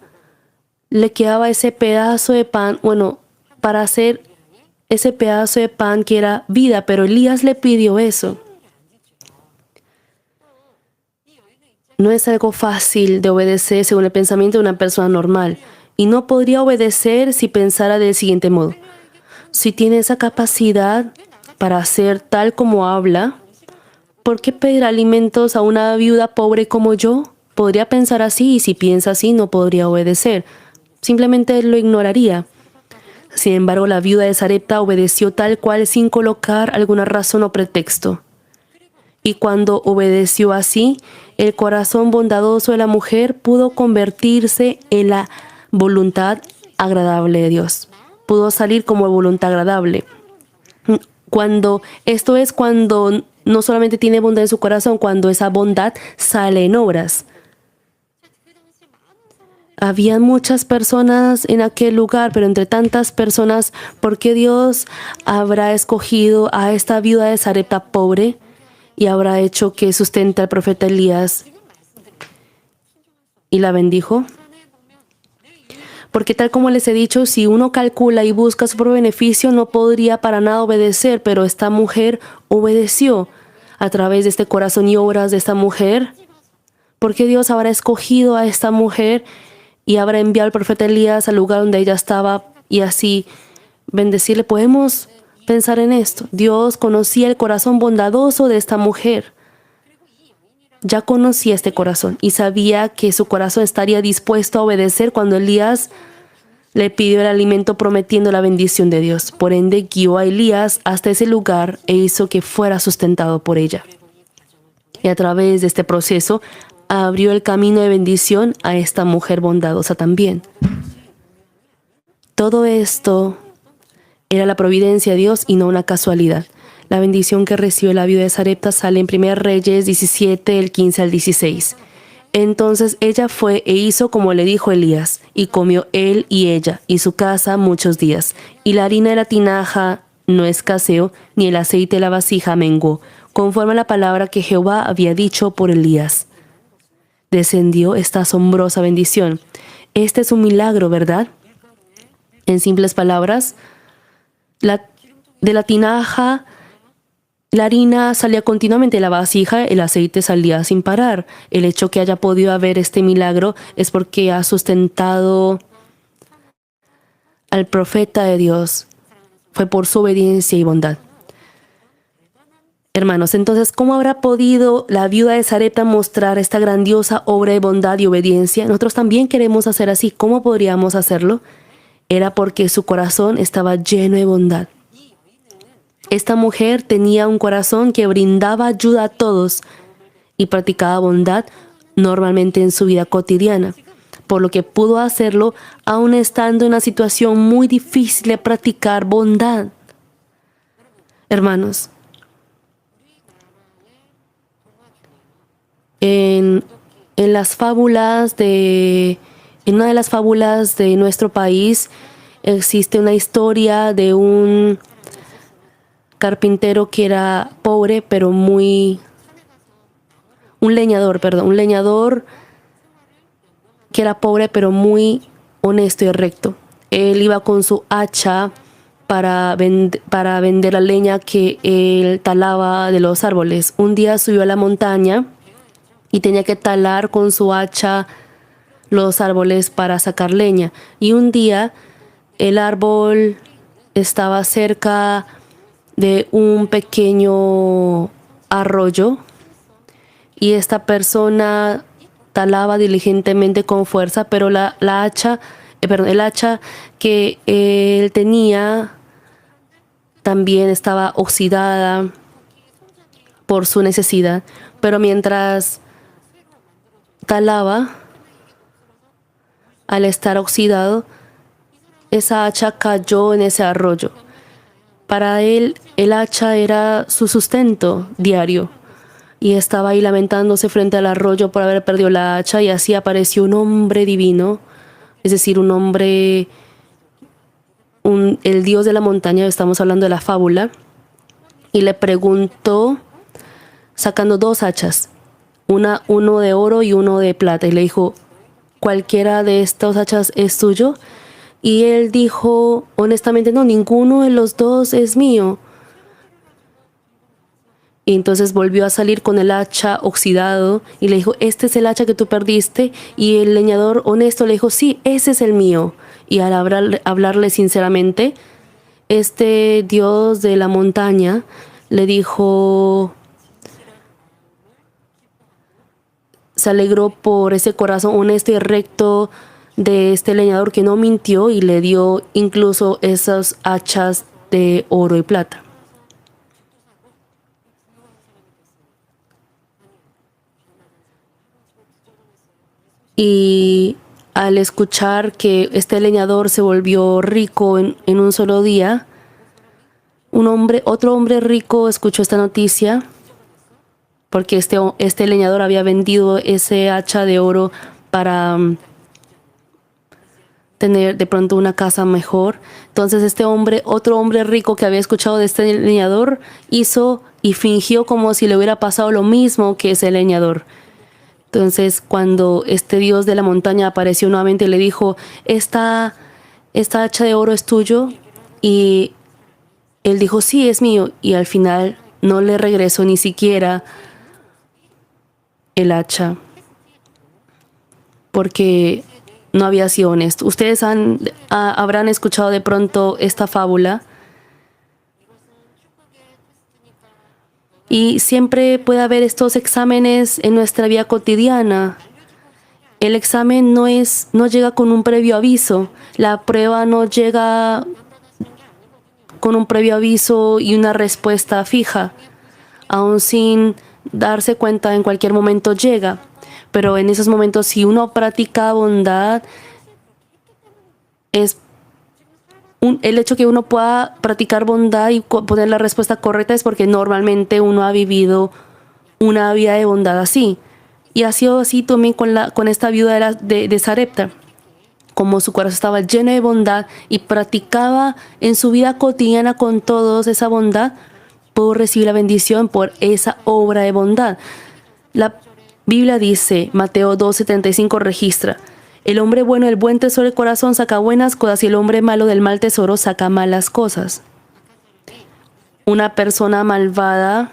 le quedaba ese pedazo de pan, bueno, para hacer ese pedazo de pan que era vida, pero Elías le pidió eso. No es algo fácil de obedecer según el pensamiento de una persona normal. Y no podría obedecer si pensara del siguiente modo. Si tiene esa capacidad para hacer tal como habla, ¿por qué pedir alimentos a una viuda pobre como yo? Podría pensar así y si piensa así no podría obedecer. Simplemente lo ignoraría. Sin embargo, la viuda de Sarepta obedeció tal cual sin colocar alguna razón o pretexto. Y cuando obedeció así, el corazón bondadoso de la mujer pudo convertirse en la voluntad agradable de Dios. Pudo salir como voluntad agradable. Esto es cuando no solamente tiene bondad en su corazón, cuando esa bondad sale en obras. Había muchas personas en aquel lugar, pero entre tantas personas, ¿por qué Dios habrá escogido a esta viuda de Sarepta pobre y habrá hecho que sustente al profeta Elías y la bendijo? Porque tal como les he dicho, si uno calcula y busca su propio beneficio, no podría para nada obedecer, pero esta mujer obedeció a través de este corazón y obras de esta mujer. ¿Por qué Dios habrá escogido a esta mujer y habrá enviado al profeta Elías al lugar donde ella estaba y así bendecirle? Podemos pensar en esto. Dios conocía el corazón bondadoso de esta mujer. Ya conocía este corazón y sabía que su corazón estaría dispuesto a obedecer cuando Elías le pidió el alimento prometiendo la bendición de Dios. Por ende, guió a Elías hasta ese lugar e hizo que fuera sustentado por ella. Y a través de este proceso, abrió el camino de bendición a esta mujer bondadosa también. Todo esto era la providencia de Dios y no una casualidad. La bendición que recibió la viuda de Sarepta sale en 1 Reyes 17, el 15 al 16. Entonces ella fue e hizo como le dijo Elías, y comió él y ella y su casa muchos días. Y la harina de la tinaja no escaseó, ni el aceite de la vasija menguó, conforme a la palabra que Jehová había dicho por Elías. Descendió esta asombrosa bendición. Este es un milagro, ¿verdad? En simples palabras, de la tinaja, la harina salía continuamente de la vasija, el aceite salía sin parar. El hecho que haya podido haber este milagro es porque ha sustentado al profeta de Dios. Fue por su obediencia y bondad. Hermanos, entonces, ¿cómo habrá podido la viuda de Sarepta mostrar esta grandiosa obra de bondad y obediencia? Nosotros también queremos hacer así. ¿Cómo podríamos hacerlo? Era porque su corazón estaba lleno de bondad. Esta mujer tenía un corazón que brindaba ayuda a todos y practicaba bondad normalmente en su vida cotidiana, por lo que pudo hacerlo aún estando en una situación muy difícil de practicar bondad. Hermanos, en las fábulas en una de las fábulas de nuestro país existe una historia de un carpintero que era pobre, pero un leñador que era pobre, pero muy honesto y recto. Él iba con su hacha para vender la leña que él talaba de los árboles. Un día subió a la montaña y tenía que talar con su hacha los árboles para sacar leña. Y un día el árbol estaba cerca de un pequeño arroyo y esta persona talaba diligentemente con fuerza, pero el hacha que él tenía también estaba oxidada por su necesidad. Pero mientras talaba, al estar oxidado, esa hacha cayó en ese arroyo. Para él, el hacha era su sustento diario. Y estaba ahí lamentándose frente al arroyo por haber perdido la hacha, y así apareció un hombre divino, es decir, un hombre, el dios de la montaña, estamos hablando de la fábula, y le preguntó, sacando dos hachas, uno de oro y uno de plata, y le dijo, cualquiera de estos hachas es tuyo. Y él dijo honestamente, no, ninguno de los dos es mío. Y entonces volvió a salir con el hacha oxidado y le dijo, este es el hacha que tú perdiste. Y el leñador honesto le dijo, sí, ese es el mío. Y al hablarle sinceramente, este Dios de la montaña le dijo, se alegró por ese corazón honesto y recto de este leñador que no mintió y le dio incluso esas hachas de oro y plata. Y al escuchar que este leñador se volvió rico en un solo día, otro hombre rico escuchó esta noticia porque este leñador había vendido ese hacha de oro para tener de pronto una casa mejor. Entonces otro hombre rico que había escuchado de este leñador, hizo y fingió como si le hubiera pasado lo mismo que ese leñador. Entonces, cuando este Dios de la montaña apareció nuevamente, le dijo, esta hacha de oro es tuyo. Y él dijo, sí, es mío. Y al final no le regresó ni siquiera el hacha, porque no había sido honesto. Ustedes habrán escuchado de pronto esta fábula. Y siempre puede haber estos exámenes en nuestra vida cotidiana. El examen no llega con un previo aviso. La prueba no llega con un previo aviso y una respuesta fija. Aún sin darse cuenta, en cualquier momento llega. Pero en esos momentos, si uno practica bondad, el hecho que uno pueda practicar bondad y poner la respuesta correcta es porque normalmente uno ha vivido una vida de bondad así. Y ha sido así también con esta viuda de Sarepta. Como su corazón estaba lleno de bondad y practicaba en su vida cotidiana con todos esa bondad, pudo recibir la bendición por esa obra de bondad. La Biblia dice, Mateo 2:75 registra, el hombre bueno del buen tesoro del corazón saca buenas cosas y el hombre malo del mal tesoro saca malas cosas. Una persona malvada,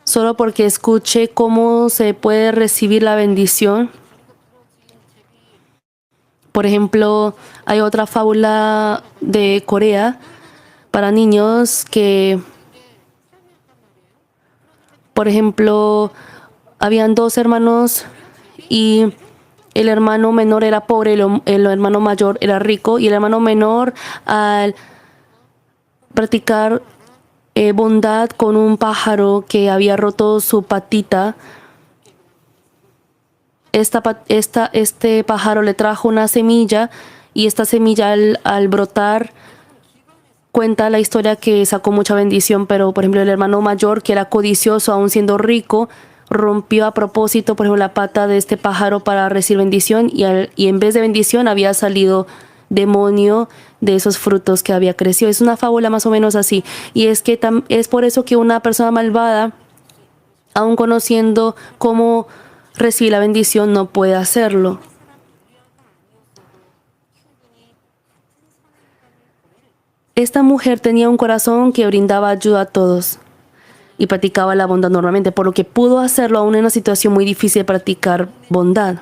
solo porque escuche cómo se puede recibir la bendición. Por ejemplo, hay otra fábula de Corea para niños que, por ejemplo, habían dos hermanos y el hermano menor era pobre, el hermano mayor era rico, y el hermano menor, al practicar bondad con un pájaro que había roto su patita, este pájaro le trajo una semilla, y esta semilla al brotar, cuenta la historia que sacó mucha bendición. Pero por ejemplo el hermano mayor, que era codicioso aún siendo rico, rompió a propósito por ejemplo la pata de este pájaro para recibir bendición, y en vez de bendición había salido demonio de esos frutos que había crecido. Es una fábula más o menos así, y es que es por eso que una persona malvada, aun conociendo cómo recibir la bendición, no puede hacerlo. Esta mujer tenía un corazón que brindaba ayuda a todos y practicaba la bondad normalmente, por lo que pudo hacerlo aún en una situación muy difícil de practicar bondad.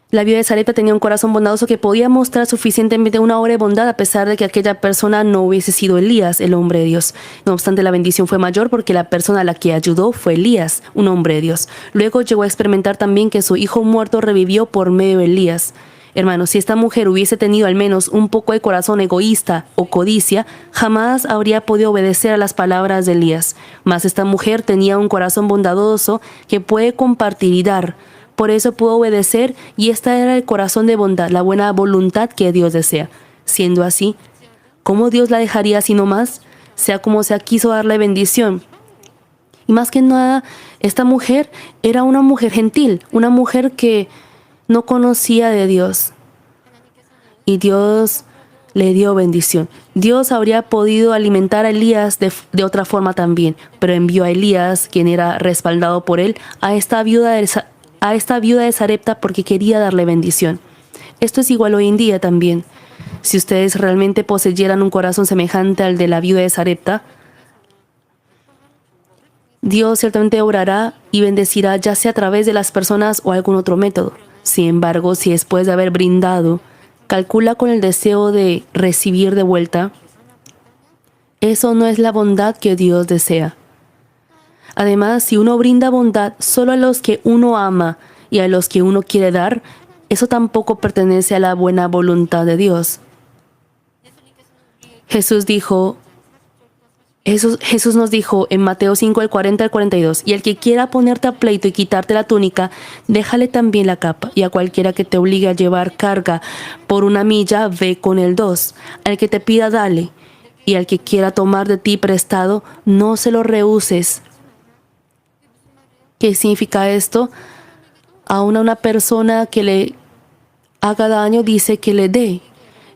La viuda de Sarepta tenía un corazón bondadoso que podía mostrar suficientemente una obra de bondad a pesar de que aquella persona no hubiese sido Elías, el hombre de Dios. No obstante, la bendición fue mayor porque la persona a la que ayudó fue Elías, un hombre de Dios. Luego llegó a experimentar también que su hijo muerto revivió por medio de Elías. Hermanos, si esta mujer hubiese tenido al menos un poco de corazón egoísta o codicia, jamás habría podido obedecer a las palabras de Elías. Mas esta mujer tenía un corazón bondadoso que puede compartir y dar. Por eso pudo obedecer, y esta era el corazón de bondad, la buena voluntad que Dios desea. Siendo así, ¿cómo Dios la dejaría así nomás? Sea como sea, quiso darle bendición. Y más que nada, esta mujer era una mujer gentil, una mujer que no conocía de Dios. Y Dios le dio bendición. Dios habría podido alimentar a Elías de otra forma también, pero envió a Elías, quien era respaldado por él, a esta viuda de Sarepta porque quería darle bendición. Esto es igual hoy en día también. Si ustedes realmente poseyeran un corazón semejante al de la viuda de Sarepta, Dios ciertamente obrará y bendecirá, ya sea a través de las personas o algún otro método. Sin embargo, si después de haber brindado, calcula con el deseo de recibir de vuelta, eso no es la bondad que Dios desea. Además, si uno brinda bondad solo a los que uno ama y a los que uno quiere dar, eso tampoco pertenece a la buena voluntad de Dios. Jesús nos dijo en Mateo 5, del 40 al 42, y el que quiera ponerte a pleito y quitarte la túnica, déjale también la capa, y a cualquiera que te obligue a llevar carga por 1 milla, ve con el 2. Al que te pida, dale, y al que quiera tomar de ti prestado, no se lo rehuses. ¿Qué significa esto? Aún a una persona que le haga daño, dice que le dé.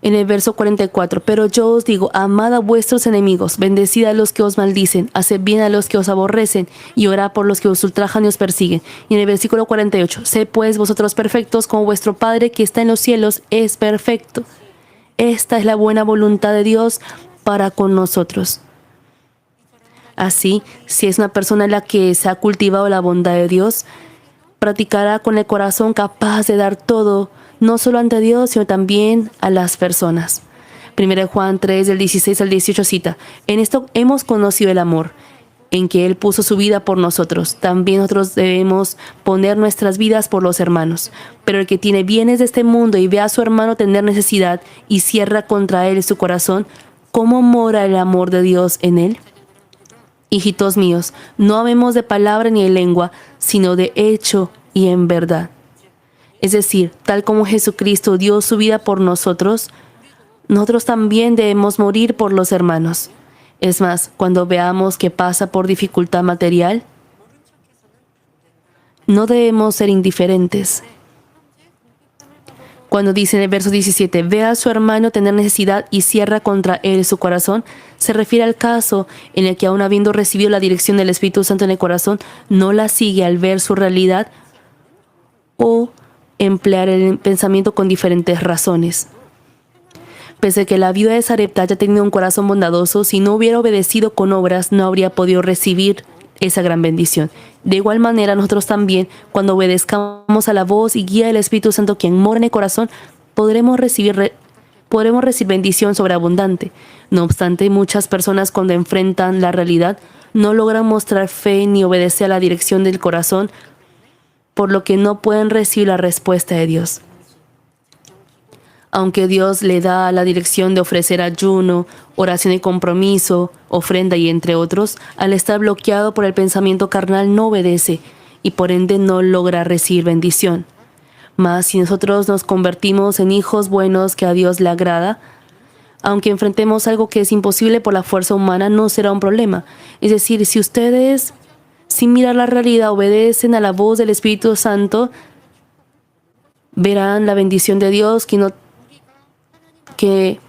En el verso 44, pero yo os digo, amad a vuestros enemigos, bendecid a los que os maldicen, haced bien a los que os aborrecen, y orad por los que os ultrajan y os persiguen. Y en el versículo 48, sed pues vosotros perfectos como vuestro Padre que está en los cielos es perfecto. Esta es la buena voluntad de Dios para con nosotros. Así, si es una persona en la que se ha cultivado la bondad de Dios, practicará con el corazón capaz de dar todo, no solo ante Dios, sino también a las personas. 1 Juan 3, del 16 al 18 cita, en esto hemos conocido el amor, en que Él puso su vida por nosotros. También nosotros debemos poner nuestras vidas por los hermanos. Pero el que tiene bienes de este mundo y ve a su hermano tener necesidad y cierra contra él su corazón, ¿cómo mora el amor de Dios en él? Hijitos míos, no amemos de palabra ni de lengua, sino de hecho y en verdad. Es decir, tal como Jesucristo dio su vida por nosotros, nosotros también debemos morir por los hermanos. Es más, cuando veamos que pasa por dificultad material, no debemos ser indiferentes. Cuando dice en el verso 17, ve a su hermano tener necesidad y cierra contra él su corazón, se refiere al caso en el que aún habiendo recibido la dirección del Espíritu Santo en el corazón, no la sigue al ver su realidad o emplear el pensamiento con diferentes razones. Pese a que la viuda de Sarepta haya tenido un corazón bondadoso, si no hubiera obedecido con obras, no habría podido recibir esa gran bendición. De igual manera, nosotros también, cuando obedezcamos a la voz y guía del Espíritu Santo quien mora en el corazón, podremos recibir bendición sobreabundante. No obstante, muchas personas cuando enfrentan la realidad no logran mostrar fe ni obedecer a la dirección del corazón, por lo que no pueden recibir la respuesta de Dios. Aunque Dios le da la dirección de ofrecer ayuno, oración y compromiso, ofrenda y entre otros, al estar bloqueado por el pensamiento carnal no obedece y por ende no logra recibir bendición. Mas si nosotros nos convertimos en hijos buenos que a Dios le agrada, aunque enfrentemos algo que es imposible por la fuerza humana, no será un problema. Es decir, si ustedes, sin mirar la realidad, obedecen a la voz del Espíritu Santo, verán la bendición de Dios que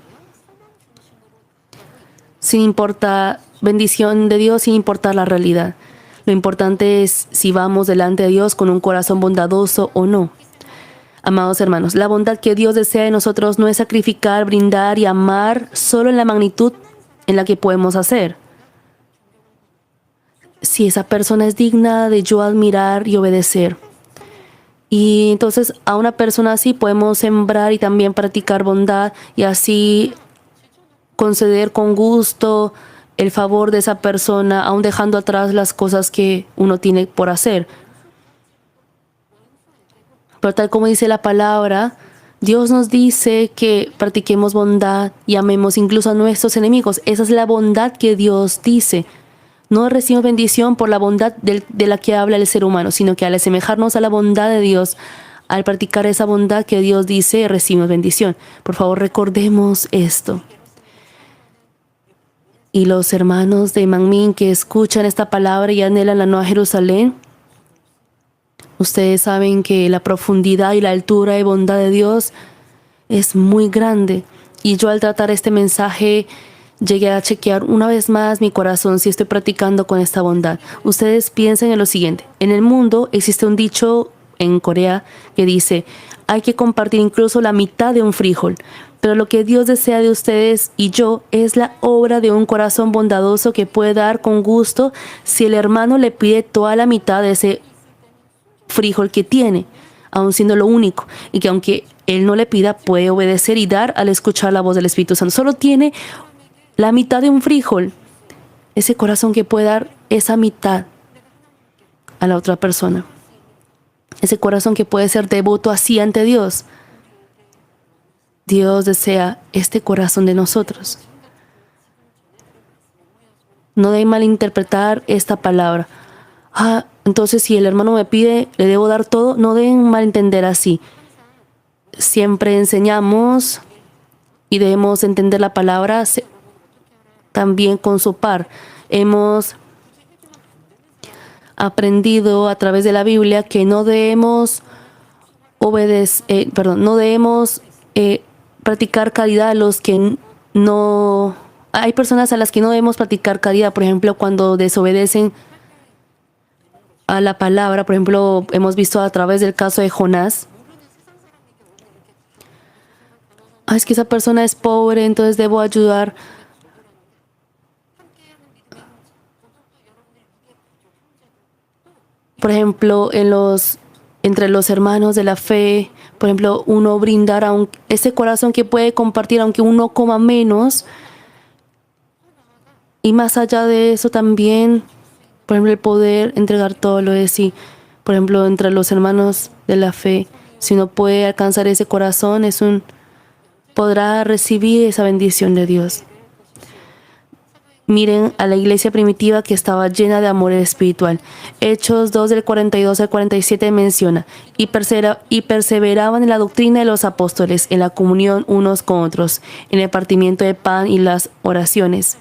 sin importar bendición de Dios, sin importar la realidad. Lo importante es si vamos delante de Dios con un corazón bondadoso o no. Amados hermanos, la bondad que Dios desea de nosotros no es sacrificar, brindar y amar solo en la magnitud en la que podemos hacer. Si esa persona es digna de yo admirar y obedecer. Y entonces a una persona así podemos sembrar y también practicar bondad y así conceder con gusto el favor de esa persona, aun dejando atrás las cosas que uno tiene por hacer. Pero tal como dice la palabra, Dios nos dice que practiquemos bondad y amemos incluso a nuestros enemigos. Esa es la bondad que Dios dice. No recibimos bendición por la bondad de la que habla el ser humano, sino que al asemejarnos a la bondad de Dios, al practicar esa bondad que Dios dice, recibimos bendición. Por favor, recordemos esto. Y los hermanos de Manmin que escuchan esta palabra y anhelan la Nueva Jerusalén, ustedes saben que la profundidad y la altura y bondad de Dios es muy grande. Y yo al tratar este mensaje llegué a chequear una vez más mi corazón si estoy practicando con esta bondad. Ustedes piensen en lo siguiente. En el mundo existe un dicho en Corea que dice, hay que compartir incluso la mitad de un frijol. Pero lo que Dios desea de ustedes y yo es la obra de un corazón bondadoso que puede dar con gusto si el hermano le pide toda la mitad de ese frijol que tiene, aun siendo lo único, y que aunque él no le pida, puede obedecer y dar al escuchar la voz del Espíritu Santo. Solo tiene la mitad de un frijol, ese corazón que puede dar esa mitad a la otra persona. Ese corazón que puede ser devoto así ante Dios. Dios desea este corazón de nosotros. No deben malinterpretar esta palabra. Entonces si el hermano me pide, le debo dar todo. No deben malentender así. Siempre enseñamos y debemos entender la palabra también con su par. Hemos aprendido a través de la Biblia que no debemos practicar caridad a los que no... Hay personas a las que no debemos practicar caridad, por ejemplo, cuando desobedecen a la palabra. Por ejemplo, hemos visto a través del caso de Jonás. Es que esa persona es pobre, entonces debo ayudar. Por ejemplo, entre los hermanos de la fe, por ejemplo, uno brindar a ese corazón que puede compartir aunque uno coma menos. Y más allá de eso también, por ejemplo, el poder entregar todo lo de sí. Por ejemplo, entre los hermanos de la fe, si uno puede alcanzar ese corazón, podrá recibir esa bendición de Dios. Miren a la iglesia primitiva que estaba llena de amor espiritual. Hechos 2 del 42 al 47 menciona, y perseveraban en la doctrina de los apóstoles, en la comunión unos con otros, en el partimiento de pan y las oraciones.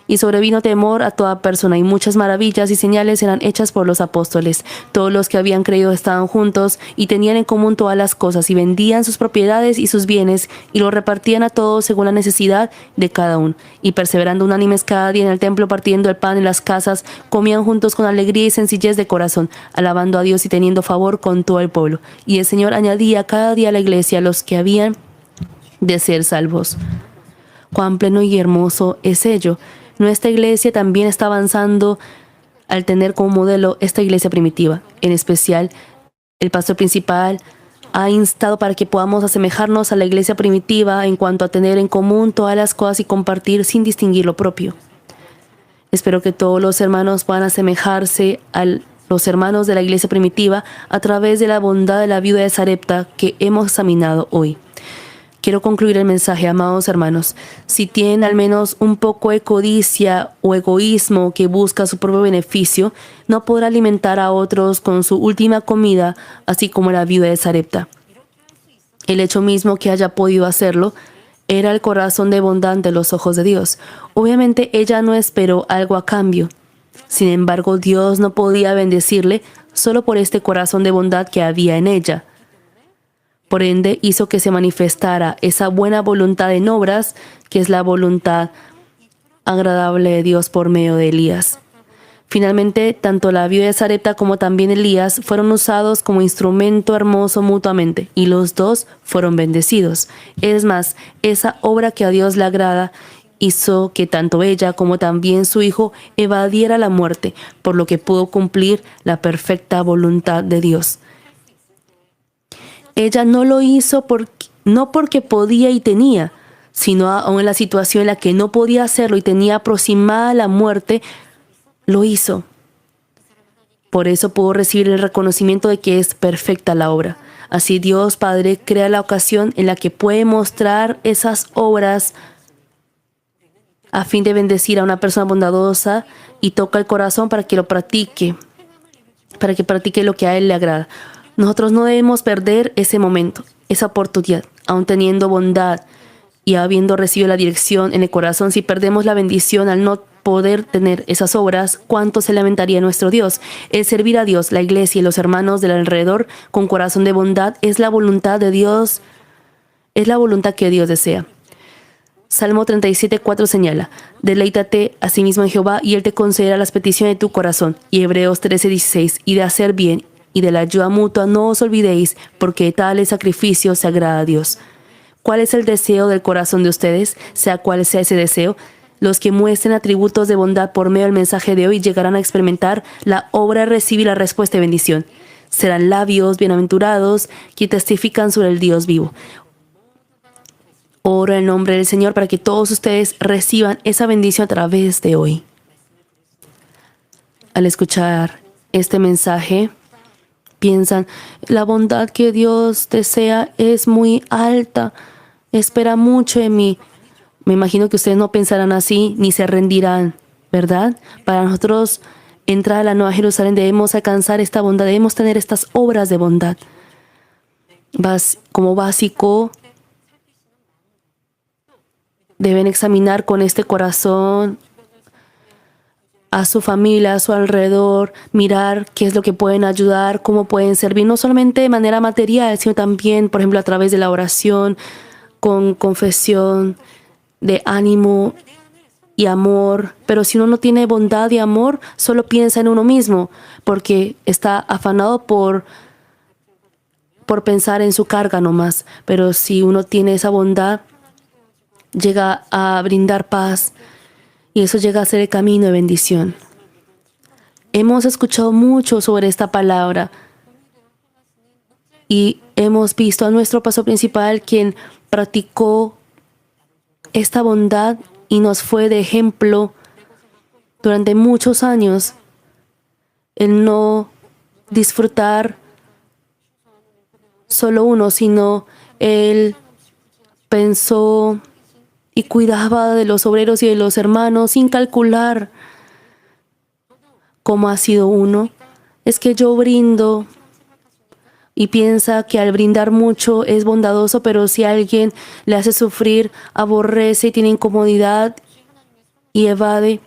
Y sobrevino temor a toda persona, y muchas maravillas y señales eran hechas por los apóstoles. Todos los que habían creído estaban juntos y tenían en común todas las cosas, y vendían sus propiedades y sus bienes, y los repartían a todos según la necesidad de cada uno. Y perseverando unánimes cada día en el templo, partiendo el pan en las casas, comían juntos con alegría y sencillez de corazón, alabando a Dios y teniendo favor con todo el pueblo. Y el Señor añadía cada día a la iglesia a los que habían de ser salvos. Cuán pleno y hermoso es ello. Nuestra iglesia también está avanzando al tener como modelo esta iglesia primitiva. En especial, el pastor principal ha instado para que podamos asemejarnos a la iglesia primitiva en cuanto a tener en común todas las cosas y compartir sin distinguir lo propio. Espero que todos los hermanos puedan asemejarse a los hermanos de la iglesia primitiva a través de la bondad de la viuda de Sarepta que hemos examinado hoy. Quiero concluir el mensaje, amados hermanos. Si tienen al menos un poco de codicia o egoísmo que busca su propio beneficio, no podrá alimentar a otros con su última comida, así como la viuda de Sarepta. El hecho mismo que haya podido hacerlo era el corazón de bondad ante los ojos de Dios. Obviamente ella no esperó algo a cambio. Sin embargo, Dios no podía bendecirle solo por este corazón de bondad que había en ella. Por ende, hizo que se manifestara esa buena voluntad en obras, que es la voluntad agradable de Dios por medio de Elías. Finalmente, tanto la viuda de Sarepta como también Elías fueron usados como instrumento hermoso mutuamente, y los dos fueron bendecidos. Es más, esa obra que a Dios le agrada hizo que tanto ella como también su hijo evadiera la muerte, por lo que pudo cumplir la perfecta voluntad de Dios. Ella no lo hizo no porque podía y tenía, sino aún en la situación en la que no podía hacerlo y tenía aproximada la muerte, lo hizo. Por eso pudo recibir el reconocimiento de que es perfecta la obra. Así Dios Padre crea la ocasión en la que puede mostrar esas obras a fin de bendecir a una persona bondadosa y toca el corazón para que lo practique, para que practique lo que a Él le agrada. Nosotros no debemos perder ese momento, esa oportunidad, aun teniendo bondad y habiendo recibido la dirección en el corazón. Si perdemos la bendición al no poder tener esas obras, ¿cuánto se lamentaría nuestro Dios? El servir a Dios, la iglesia y los hermanos del alrededor con corazón de bondad es la voluntad de Dios, es la voluntad que Dios desea. Salmo 37:4 señala: deleítate a sí mismo en Jehová y Él te concederá las peticiones de tu corazón. Y Hebreos 13:16: y de hacer bien y de la ayuda mutua no os olvidéis, porque de tales sacrificios se agrada a Dios. ¿Cuál es el deseo del corazón de ustedes? Sea cual sea ese deseo, los que muestren atributos de bondad por medio del mensaje de hoy llegarán a experimentar la obra de recibir la respuesta de bendición. Serán labios bienaventurados que testifican sobre el Dios vivo. Oro en el nombre del Señor para que todos ustedes reciban esa bendición a través de hoy. Al escuchar este mensaje, piensan, la bondad que Dios desea es muy alta, espera mucho de mí. Me imagino que ustedes no pensarán así ni se rendirán, ¿verdad? Para nosotros entrar a la Nueva Jerusalén debemos alcanzar esta bondad, debemos tener estas obras de bondad. Como básico, deben examinar con este corazón a su familia, a su alrededor, mirar qué es lo que pueden ayudar, cómo pueden servir, no solamente de manera material, sino también, por ejemplo, a través de la oración, con confesión, de ánimo y amor. Pero si uno no tiene bondad y amor, solo piensa en uno mismo, porque está afanado por pensar en su carga nomás. Pero si uno tiene esa bondad, llega a brindar paz y eso llega a ser el camino de bendición. Hemos escuchado mucho sobre esta palabra y hemos visto a nuestro pastor principal quien practicó esta bondad y nos fue de ejemplo durante muchos años. El no disfrutar solo uno, sino él pensó y cuidaba de los obreros y de los hermanos sin calcular cómo ha sido uno. Es que yo brindo y piensa que al brindar mucho es bondadoso, pero si alguien le hace sufrir, aborrece y tiene incomodidad y evade,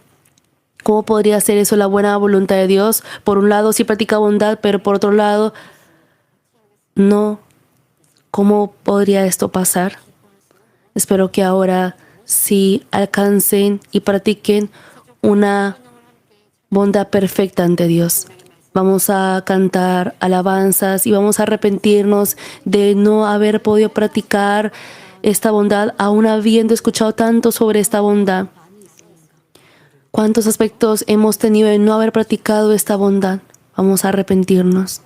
¿cómo podría ser eso la buena voluntad de Dios? Por un lado sí practica bondad, pero por otro lado no. ¿Cómo podría esto pasar? Espero que ahora sí alcancen y practiquen una bondad perfecta ante Dios. Vamos a cantar alabanzas y vamos a arrepentirnos de no haber podido practicar esta bondad, aún habiendo escuchado tanto sobre esta bondad. ¿Cuántos aspectos hemos tenido de no haber practicado esta bondad? Vamos a arrepentirnos.